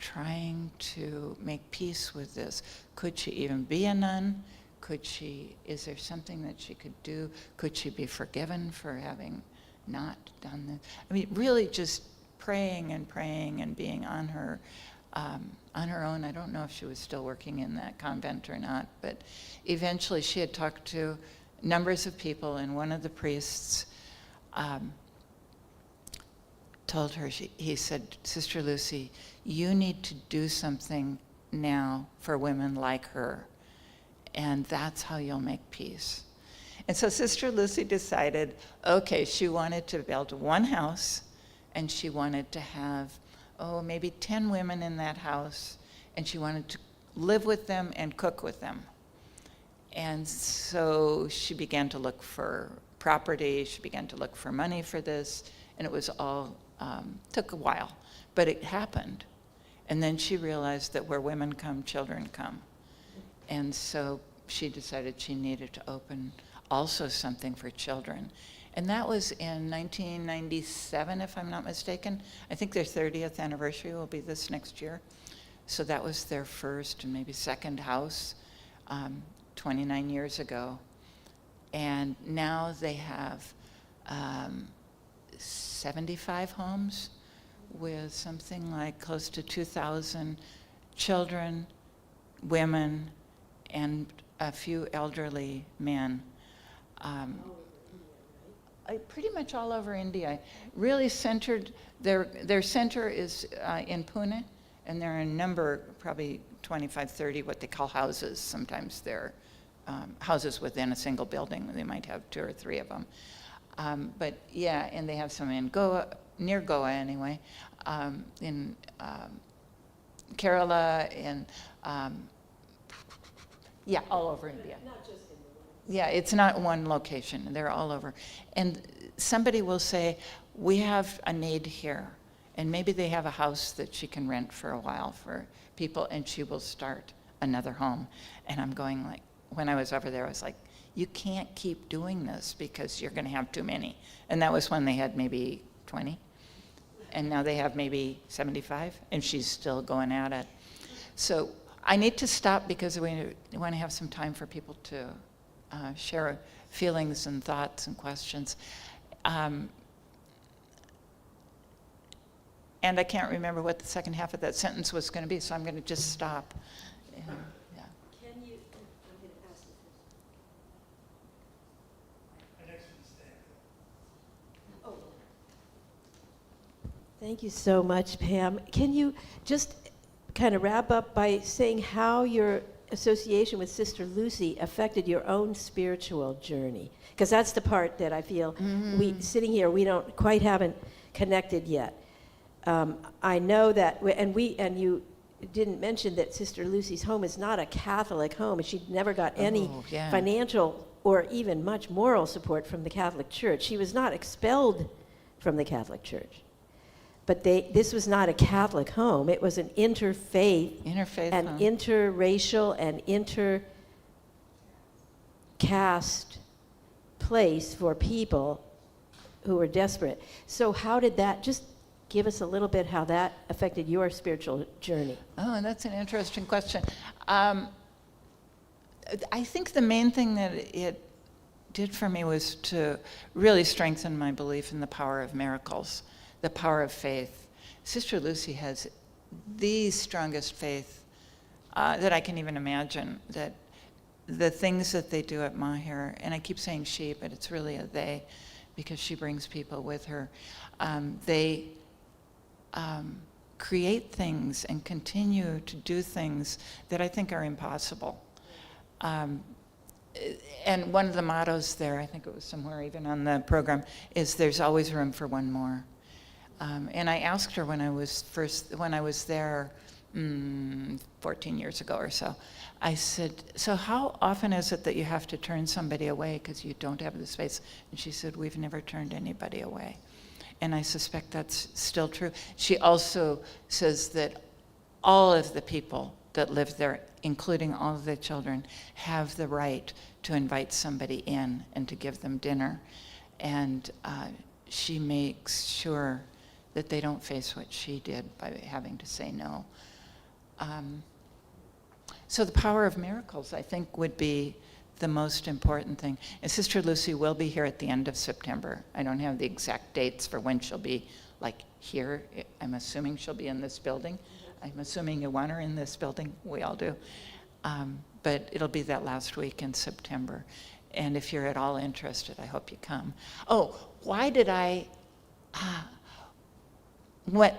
trying to make peace with this. Could she even be a nun? Is there something that she could do? Could she be forgiven for having not done this? I mean, really just praying and praying and being on her own. I don't know if she was still working in that convent or not, but eventually she had talked to numbers of people, and one of the priests told her, he said, "Sister Lucy, you need to do something now for women like her, and that's how you'll make peace." And so Sister Lucy decided, okay, she wanted to build one house, and she wanted to have, maybe 10 women in that house, and she wanted to live with them and cook with them. And so she began to look for property, she began to look for money for this, and it was all, took a while, but it happened. And then she realized that where women come, children come. And so she decided she needed to open also something for children. And that was in 1997, if I'm not mistaken. I think their 30th anniversary will be this next year. So that was their first and maybe second house 29 years ago. And now they have 75 homes with something like close to 2,000 children, women, and a few elderly men. Pretty much all over India. Really centered, their center is in Pune, and there are a number, probably 25, 30, what they call houses. Sometimes they're houses within a single building. They might have 2 or 3 of them. But yeah, and they have some in Goa, near Goa anyway, in Kerala, in, yeah, all over India. Yeah, it's not one location. They're all over. And somebody will say, we have a need here. And maybe they have a house that she can rent for a while for people, and she will start another home. And I'm going like, when I was over there, I was like, you can't keep doing this because you're going to have too many. And that was when they had maybe 20. And now they have maybe 75, and she's still going at it. So I need to stop because we want to have some time for people to share feelings and thoughts and questions. And I can't remember what the second half of that sentence was going to be, so I'm going to just stop. Yeah. Can you, I'm going to ask you Thank you so much, Pam. Can you just kind of wrap up by saying how your association with Sister Lucy affected your own spiritual journey? Because that's the part that I feel we sitting here, we haven't connected yet. I know that, and you didn't mention that Sister Lucy's home is not a Catholic home, and she never got any financial or even much moral support from the Catholic Church. She was not expelled from the Catholic Church. But this was not a Catholic home. It was an interfaith and home. interracial and intercaste place for people who were desperate. So how did that, just give us a little bit how that affected your spiritual journey. Oh, and that's an interesting question. I think the main thing that it did for me was to really strengthen my belief in the power of miracles, the power of faith. Sister Lucy has the strongest faith that I can even imagine, that the things that they do at Maher, and I keep saying she, but it's really a they, because she brings people with her. They create things and continue to do things that I think are impossible. And one of the mottos there, I think it was somewhere even on the program, is there's always room for one more. And I asked her when I was there 14 years ago or so, I said, so how often is it that you have to turn somebody away because you don't have the space? And she said, we've never turned anybody away. And I suspect that's still true. She also says that all of the people that live there, including all of the children, have the right to invite somebody in and to give them dinner. And she makes sure that they don't face what she did by having to say no. So the power of miracles, I think, would be the most important thing. And Sister Lucy will be here at the end of September. I don't have the exact dates for when she'll be here. I'm assuming she'll be in this building. I'm assuming you want her in this building. We all do. But it'll be that last week in September. And if you're at all interested, I hope you come. Oh, why did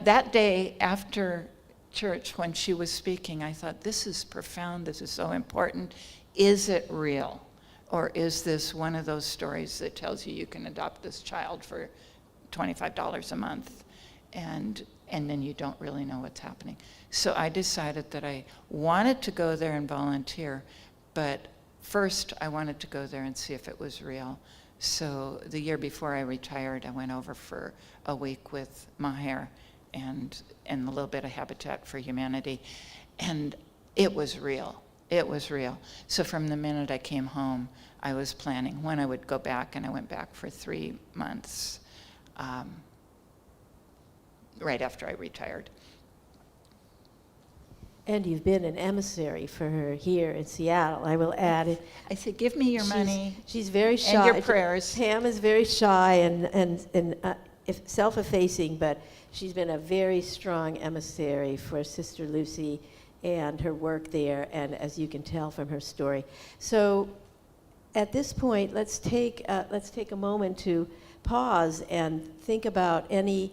that day after church when she was speaking, I thought, this is profound, this is so important. Is it real? Or is this one of those stories that tells you can adopt this child for $25 a month and then you don't really know what's happening? So I decided that I wanted to go there and volunteer, but first I wanted to go there and see if it was real. So the year before I retired, I went over for a week with Maher and a little bit of Habitat for Humanity, and it was real. It was real. So from the minute I came home, I was planning when I would go back, and I went back for 3 months right after I retired. And you've been an emissary for her here in Seattle, I will add. I said, give me your money. She's very shy. And your prayers. Pam is very shy and self-effacing, but she's been a very strong emissary for Sister Lucy and her work there, and as you can tell from her story. So at this point, let's take a moment to pause and think about any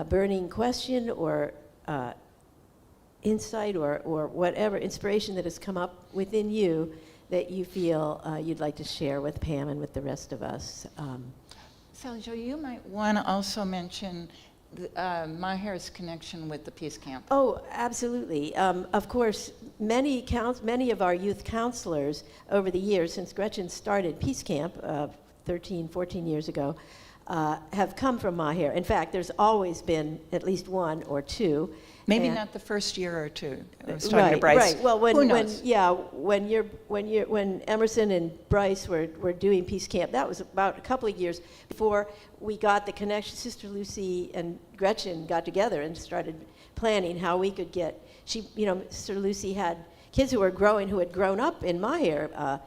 burning question or insight or whatever inspiration that has come up within you that you feel you'd like to share with Pam and with the rest of us. Sally Jo, you might want to also mention Maher's connection with the Peace Camp. Oh, absolutely. Of course, many of our youth counselors over the years, since Gretchen started Peace Camp 13, 14 years ago, have come from Maher. In fact, there's always been at least one or two. Maybe not the first year or two. I was talking to Bryce. Right. Well, when Emerson and Bryce were doing Peace Camp, that was about a couple of years before we got the connection. Sister Lucy and Gretchen got together and started planning how we could get. Sister Lucy had kids who had grown up in Maher.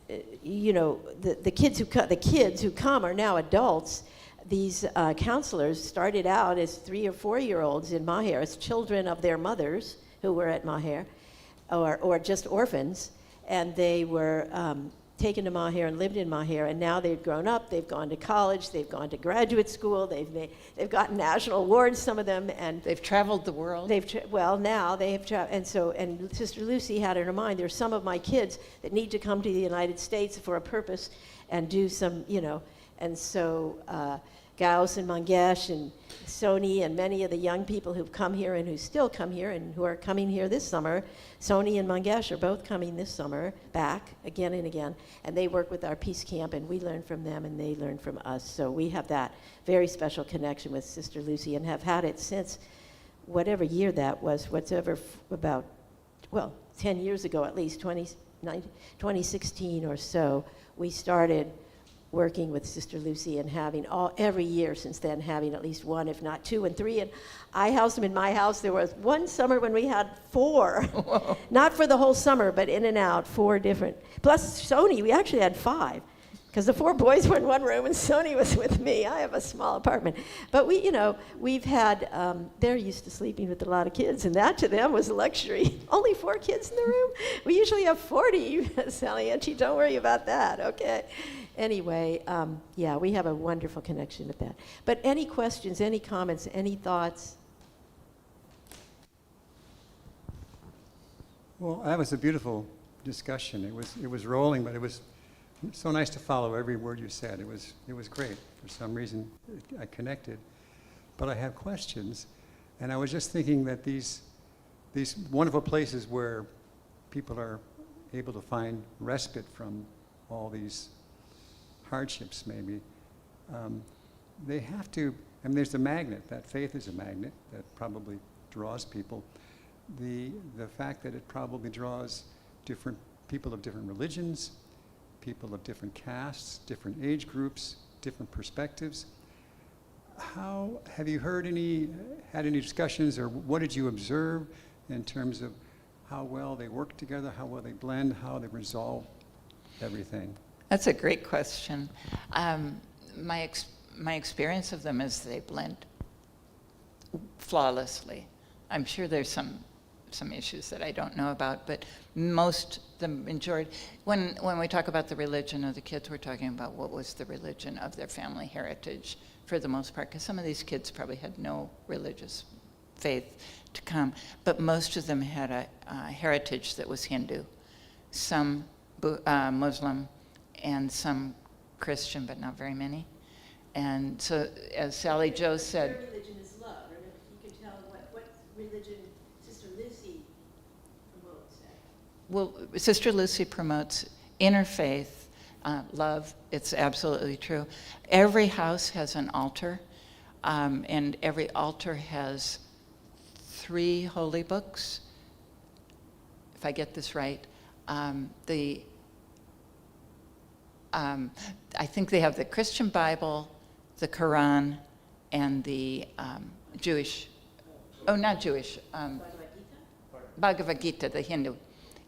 The kids who come are now adults. These counselors started out as 3 or 4 year olds in Maher, as children of their mothers who were at Maher, or just orphans, and they were taken to Maher and lived in Maher, and now they've grown up, they've gone to college, they've gone to graduate school, they've gotten national awards, some of them, and They've traveled the world. now they have traveled, and Sister Lucy had in her mind, there's some of my kids that need to come to the United States for a purpose and do some, and so Gauss and Mangesh and Sony and many of the young people who've come here and who still come here and who are coming here this summer, Sony and Mangesh are both coming this summer back again and again, and they work with our Peace Camp, and we learn from them and they learn from us. So we have that very special connection with Sister Lucy and have had it since whatever year that was, about 10 years ago at least, 2016 or so, we started working with Sister Lucy and having every year since then, having at least one, if not two and three. And I housed them in my house. There was one summer when we had 4. Whoa. Not for the whole summer, but in and out, 4 different. Plus Sony, we actually had 5. Because the 4 boys were in one room and Sony was with me. I have a small apartment. But we've had, they're used to sleeping with a lot of kids, and that to them was a luxury. Only 4 kids in the room? We usually have 40, Sally Angie, don't worry about that, okay? Anyway, we have a wonderful connection with that. But any questions, any comments, any thoughts? Well, that was a beautiful discussion. It was rolling, but it was so nice to follow every word you said. It was great. For some reason, I connected. But I have questions, and I was just thinking that these wonderful places where people are able to find respite from all these hardships, maybe, they have to. I mean, there's the magnet. That faith is a magnet that probably draws people. The fact that it probably draws different people of different religions, people of different castes, different age groups, different perspectives. How have you had any discussions, or what did you observe in terms of how well they work together, how well they blend, how they resolve everything? That's a great question. My experience of them is they blend flawlessly. I'm sure there's some issues that I don't know about, but the majority, when we talk about the religion of the kids, we're talking about what was the religion of their family heritage for the most part, because some of these kids probably had no religious faith to come, but most of them had a heritage that was Hindu, some Muslim, and some Christian, but not very many. And so, as Sally Jo said, Their religion is love. Remember, you could tell what religion Sister Lucy promotes. Well, Sister Lucy promotes interfaith love. It's absolutely true. Every house has an altar, and every altar has 3 holy books, if I get this right. I think they have the Christian Bible, the Quran, and the Jewish, not Jewish, Bhagavad Gita, the Hindu.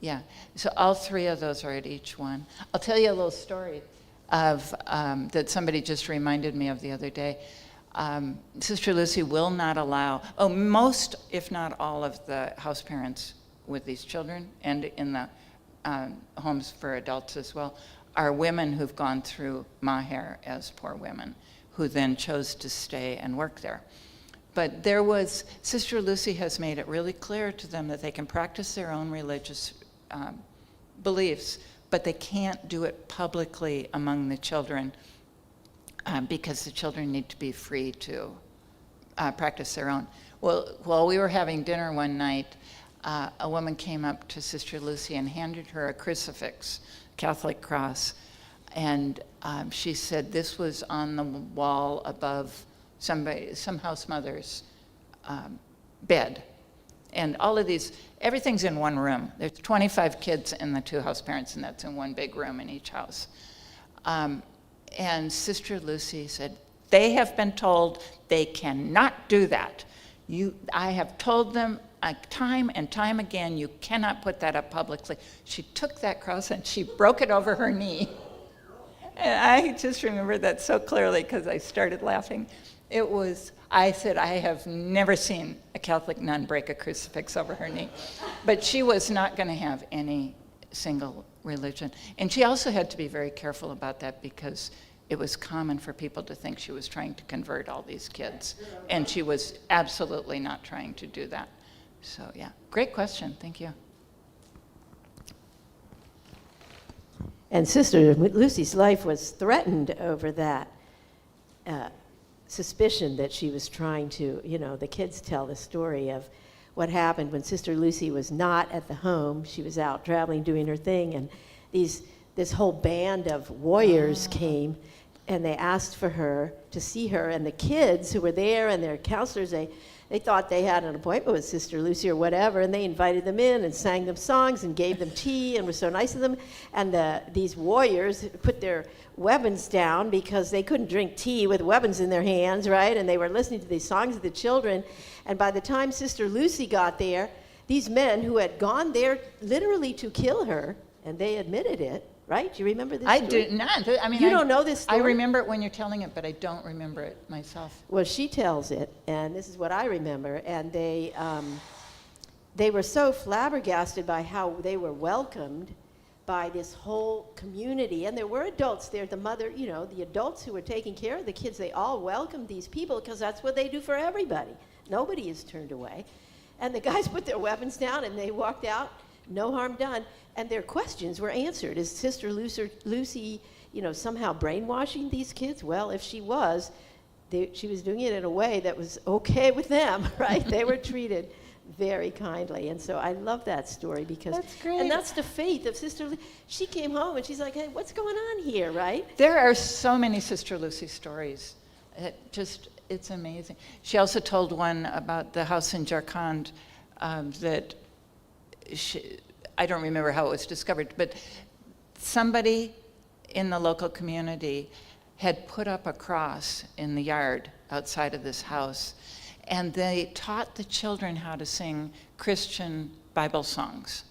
Yeah, so all 3 of those are at each one. I'll tell you a little story of that somebody just reminded me of the other day. Sister Lucy will not allow, most, if not all, of the house parents with these children, and in the homes for adults as well, are women who've gone through Maher as poor women, who then chose to stay and work there. But Sister Lucy has made it really clear to them that they can practice their own religious beliefs, but they can't do it publicly among the children because the children need to be free to practice their own. Well, while we were having dinner one night, a woman came up to Sister Lucy and handed her a crucifix, Catholic cross, and she said this was on the wall above some house mother's bed. And all of these, everything's in one room. There's 25 kids and the 2 house parents, and that's in one big room in each house. And Sister Lucy said, they have been told they cannot do that. I have told them time and time again, you cannot put that up publicly. She took that cross and she broke it over her knee. And I just remember that so clearly because I started laughing. I said, I have never seen a Catholic nun break a crucifix over her knee. But she was not going to have any single religion. And she also had to be very careful about that because it was common for people to think she was trying to convert all these kids. And she was absolutely not trying to do that. So yeah, great question, thank you. And Sister Lucy's life was threatened over that suspicion that she was trying to, the kids tell the story of what happened when Sister Lucy was not at the home. She was out traveling, doing her thing, and this whole band of warriors came, and they asked for her to see her, and the kids who were there and their counselors, they thought they had an appointment with Sister Lucy or whatever, and they invited them in and sang them songs and gave them tea and were so nice to them. And these warriors put their weapons down because they couldn't drink tea with weapons in their hands, right? And they were listening to these songs of the children. And by the time Sister Lucy got there, these men who had gone there literally to kill her, and they admitted it, right? Do you remember this story? I do not. I mean, You don't know this story? I remember it when you're telling it, but I don't remember it myself. Well, she tells it, and this is what I remember. And they were so flabbergasted by how they were welcomed by this whole community. And there were adults there, the mother, the adults who were taking care of the kids, they all welcomed these people because that's what they do for everybody. Nobody is turned away. And the guys put their weapons down and they walked out, no harm done. And their questions were answered. Is Sister Lucy, somehow brainwashing these kids? Well, if she was, she was doing it in a way that was okay with them, right? They were treated very kindly. And so I love that story because That's great. And that's the faith of Sister Lucy. She came home and she's like, hey, what's going on here, right? There are so many Sister Lucy stories. It's amazing. She also told one about the house in Jharkhand that I don't remember how it was discovered, but somebody in the local community had put up a cross in the yard outside of this house, and they taught the children how to sing Christian Bible songs.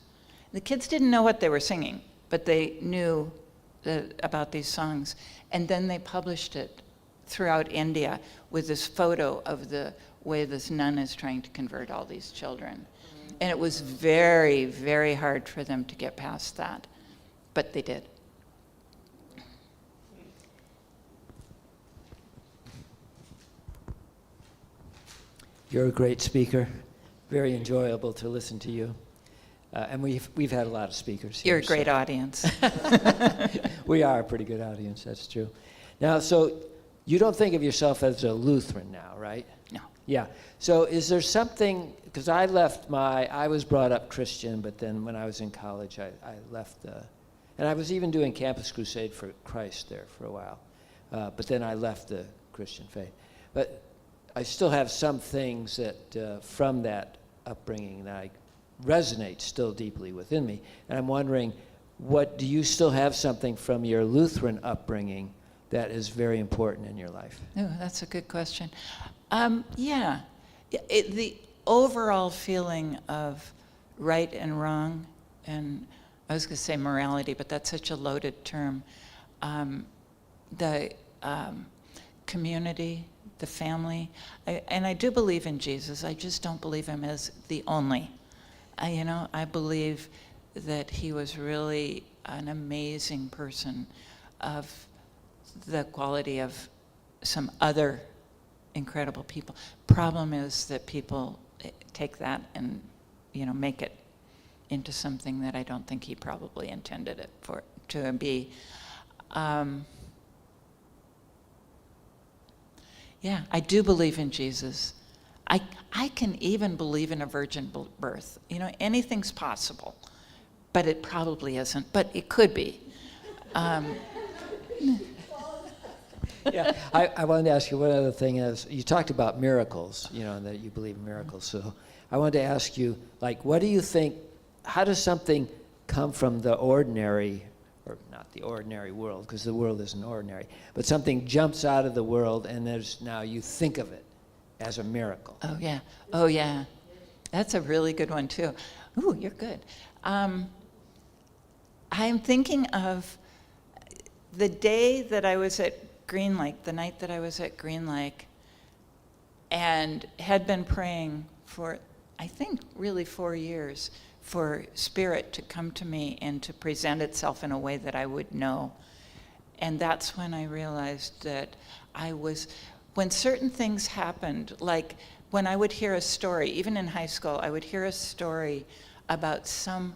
The kids didn't know what they were singing, but they knew about these songs. And then they published it throughout India with this photo of the way this nun is trying to convert all these children. And it was very, very hard for them to get past that, but they did. You're a great speaker. Very enjoyable to listen to you. And we've had a lot of speakers here. You're a great audience. We are a pretty good audience, that's true. Now, so you don't think of yourself as a Lutheran now, right? No. Yeah. So is there something, because I was brought up Christian, but then when I was in college, I left and I was even doing Campus Crusade for Christ there for a while. But then I left the Christian faith. But I still have some things that from that upbringing that resonate still deeply within me. And I'm wondering, do you still have something from your Lutheran upbringing that is very important in your life? Oh, that's a good question. Yeah. The overall feeling of right and wrong, and I was going to say morality, but that's such a loaded term. The community, the family, and I do believe in Jesus. I just don't believe him as the only. I believe that he was really an amazing person of the quality of some other incredible people. Problem is that people take that and, make it into something that I don't think he probably intended it to be. Yeah, I do believe in Jesus. I can even believe in a virgin birth. Anything's possible, but it probably isn't, but it could be. Yeah, I wanted to ask you one other thing. Is you talked about miracles, and that you believe in miracles. So I wanted to ask you, what do you think, how does something come from the ordinary, or not the ordinary world, because the world isn't ordinary, but something jumps out of the world and now you think of it as a miracle? Oh yeah. That's a really good one too. Ooh, you're good. I'm thinking of the day that I was at Green Lake, the night that I was at Green Lake, and had been praying for, I think, really 4 years for spirit to come to me and to present itself in a way that I would know. And that's when I realized that when certain things happened, like when I would hear a story, even in high school, I would hear a story about some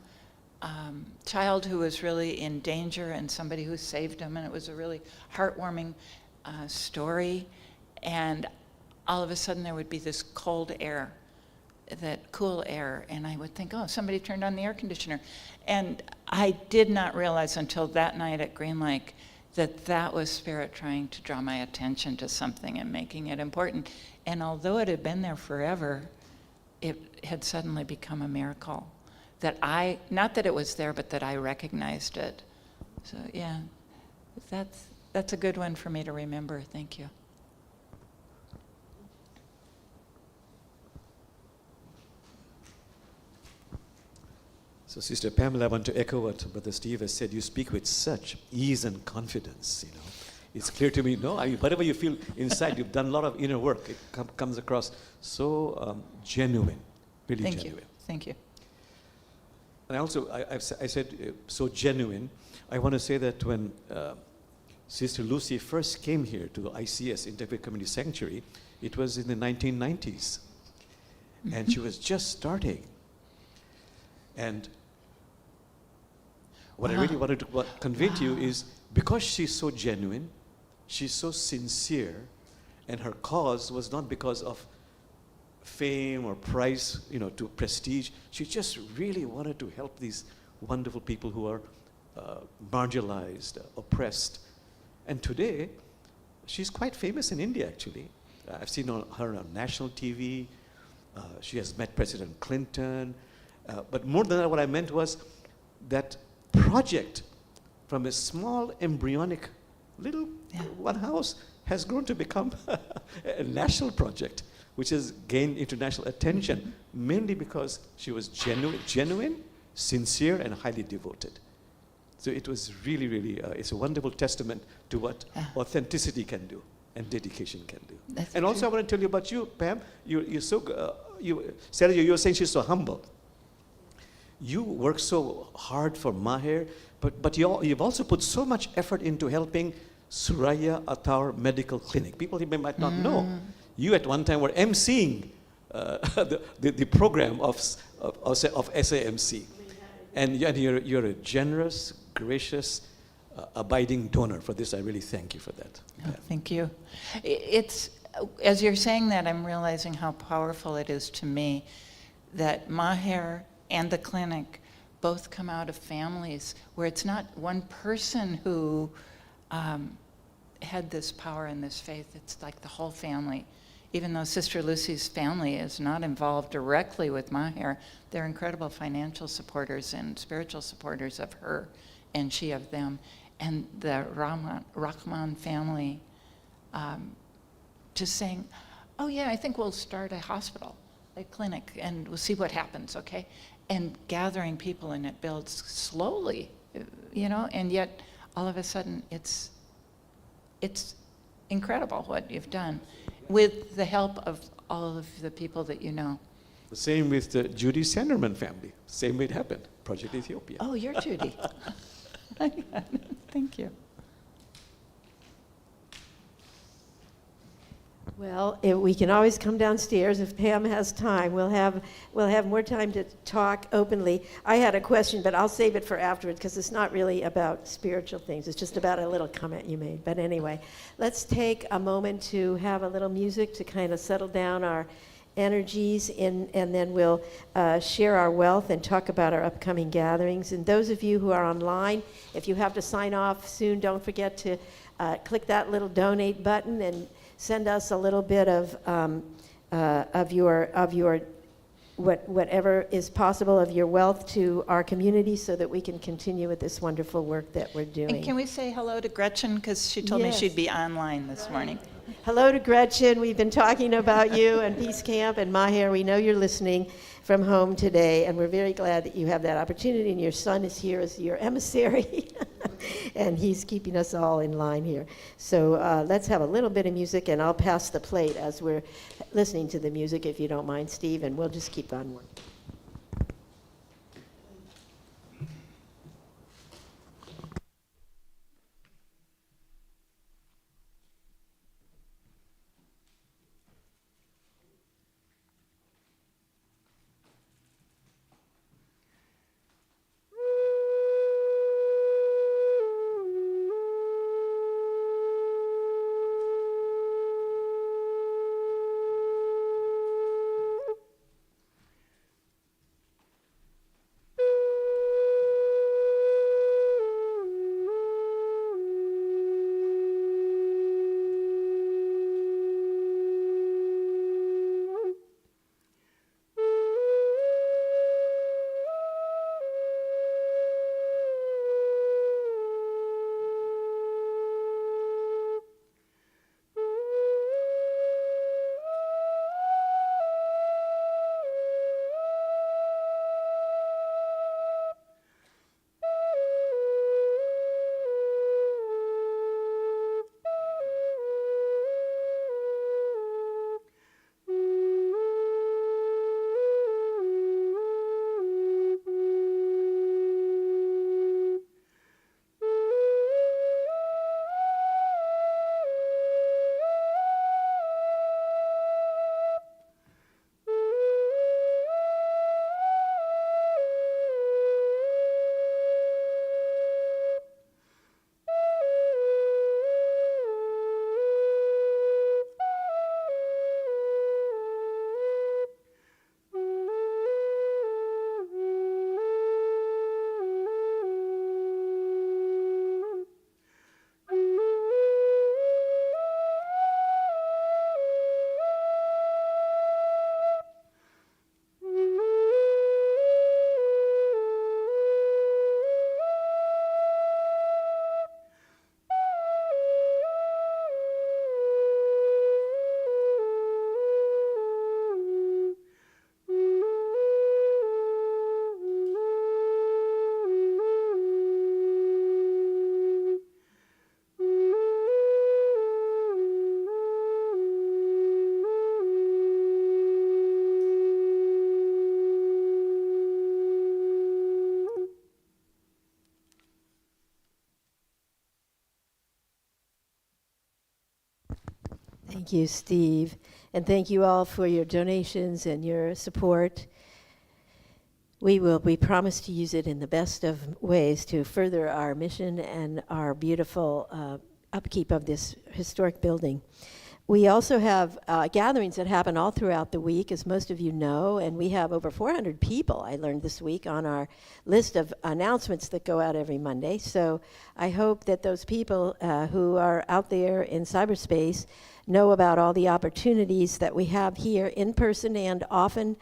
child who was really in danger and somebody who saved him, and it was a really heartwarming story. And all of a sudden there would be this cold air, that cool air, and I would think, oh, somebody turned on the air conditioner. And I did not realize until that night at Green Lake that that was Spirit trying to draw my attention to something and making it important. And although it had been there forever, it had suddenly become a miracle. Not that it was there, but that I recognized it. So yeah, that's a good one for me to remember. Thank you. So Sister Pamela, I want to echo what Brother Steve has said. You speak with such ease and confidence, you know. It's clear to me, no, I mean, whatever you feel inside, you've done a lot of inner work. It comes across so genuine, really genuine. Thank you. And also, I said so genuine. I want to say that when Sister Lucy first came here to the ICS, Interfaith Community Sanctuary, it was in the 1990s. And she was just starting. And what I really wanted to convey to you is, because she's so genuine, she's so sincere, and her cause was not because of fame or prize, you know, to prestige. She just really wanted to help these wonderful people who are marginalized, oppressed. And today, she's quite famous in India, actually. I've seen her on national TV. She has met President Clinton. But more than that, what I meant was that project from a small embryonic little one house has grown to become a national project, which has gained international attention, mainly because she was genuine, sincere, and highly devoted. So it was really, really, it's a wonderful testament to what authenticity can do and dedication can do. That's and also true. I want to tell you about you, Pam. You're so, Sarah, you were saying she's so humble. You work so hard for Maher, but you've also put so much effort into helping Suraya Attar Medical Clinic. People might not know. You at one time were emceeing the program of SAMC. And you're a generous, gracious, abiding donor. For this, I really thank you for that. Oh, thank you. It's, as you're saying that, I'm realizing how powerful it is to me that Maher and the clinic both come out of families where it's not one person who had this power and this faith. It's like the whole family. Even though Sister Lucy's family is not involved directly with Maher, they're incredible financial supporters and spiritual supporters of her, and she of them. And the Rahman family just saying, oh yeah, I think we'll start a hospital, a clinic, and we'll see what happens, okay? And gathering people, and it builds slowly, you know, and yet all of a sudden it's incredible what you've done with the help of all of the people that you know. The same with the Judy Sanderman family. Same way it happened, Project Ethiopia. Oh, you're Judy. Thank you. Well, we can always come downstairs if Pam has time. We'll have more time to talk openly. I had a question, but I'll save it for afterwards because it's not really about spiritual things. It's just about a little comment you made. But anyway, let's take a moment to have a little music to kind of settle down our energies, and then we'll share our wealth and talk about our upcoming gatherings. And those of you who are online, if you have to sign off soon, don't forget to click that little donate button and send us a little bit of your whatever is possible of your wealth to our community so that we can continue with this wonderful work that we're doing. And can we say hello to Gretchen, because she told me Yes. she'd be online this morning. Hello to Gretchen. We've been talking about you and Peace Camp and Maher. We know you're listening from home today, and we're very glad that you have that opportunity, and your son is here as your emissary, and he's keeping us all in line here. So let's have a little bit of music, and I'll pass the plate as we're listening to the music, if you don't mind, Steve, and we'll just keep on working. Thank you, Steve. And thank you all for your donations and your support. We promise to use it in the best of ways to further our mission and our beautiful upkeep of this historic building. We also have gatherings that happen all throughout the week, as most of you know, and we have over 400 people, I learned this week, on our list of announcements that go out every Monday. So I hope that those people who are out there in cyberspace know about all the opportunities that we have here in person and often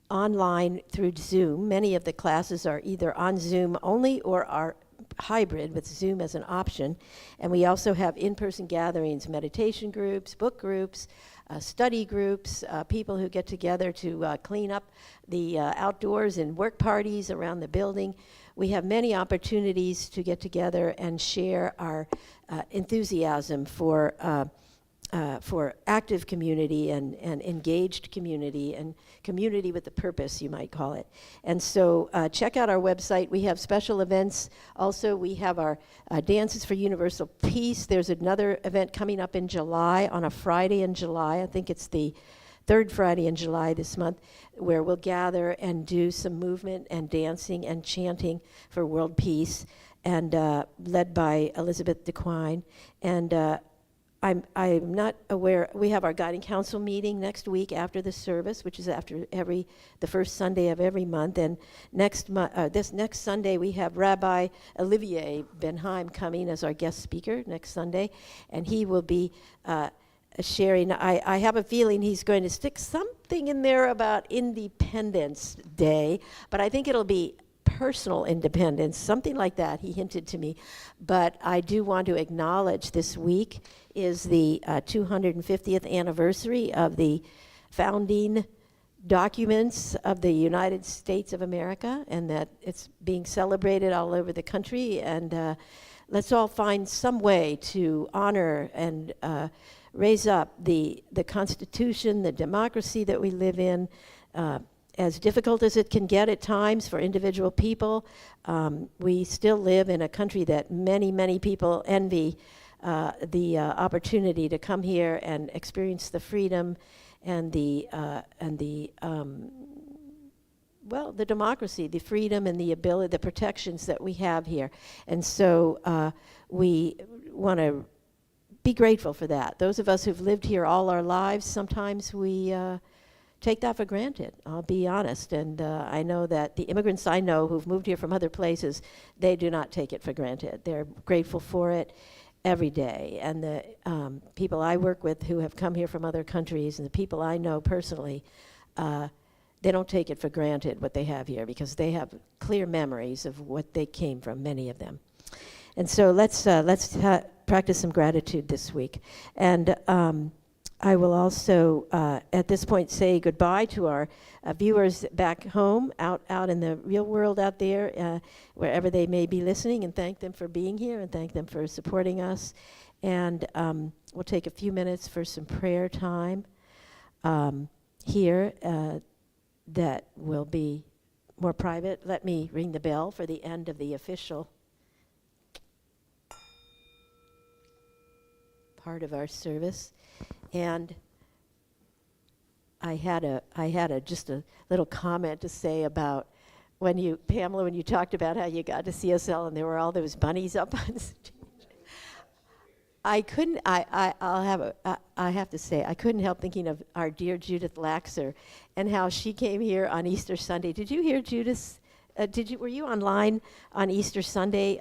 online through Zoom. Many of the classes are either on Zoom only or are hybrid with Zoom as an option. And we also have in-person gatherings, meditation groups, book groups, study groups, people who get together to clean up the outdoors and work parties around the building. We have many opportunities to get together and share our enthusiasm for active community and engaged community and community with a purpose, you might call it. And so check out our website. We have special events. Also, we have our Dances for Universal Peace. There's another event coming up in July, on a Friday in July. I think it's the third Friday in July this month, where we'll gather and do some movement and dancing and chanting for world peace, and led by Elizabeth DeQuine. And I'm not aware, we have our guiding council meeting next week after the service, which is after the first Sunday of every month. And this next Sunday, we have Rabbi Olivier Benheim coming as our guest speaker next Sunday. And he will be sharing, I have a feeling he's going to stick something in there about Independence Day, but I think it'll be personal independence, something like that, he hinted to me. But I do want to acknowledge this week is the 250th anniversary of the founding documents of the United States of America, and that it's being celebrated all over the country. And let's all find some way to honor and raise up the Constitution, the democracy that we live in, as difficult as it can get at times for individual people. We still live in a country that many, many people envy the opportunity to come here and experience the freedom and the democracy, the freedom and the ability, the protections that we have here. And so we want to be grateful for that. Those of us who've lived here all our lives, sometimes we take that for granted, I'll be honest. And I know that the immigrants I know who've moved here from other places, they do not take it for granted. They're grateful for it every day. And the people I work with who have come here from other countries, and the people I know personally, they don't take it for granted what they have here, because they have clear memories of what they came from, many of them. And so let's practice some gratitude this week. And I will also, at this point, say goodbye to our viewers back home, out in the real world out there, wherever they may be listening, and thank them for being here and thank them for supporting us. And we'll take a few minutes for some prayer time here that will be more private. Let me ring the bell for the end of the official part of our service. And I had just a little comment to say about Pamela, when you talked about how you got to CSL and there were all those bunnies up on stage. I have to say, I couldn't help thinking of our dear Judith Laxer and how she came here on Easter Sunday. Did you hear Judith? Were you online on Easter Sunday?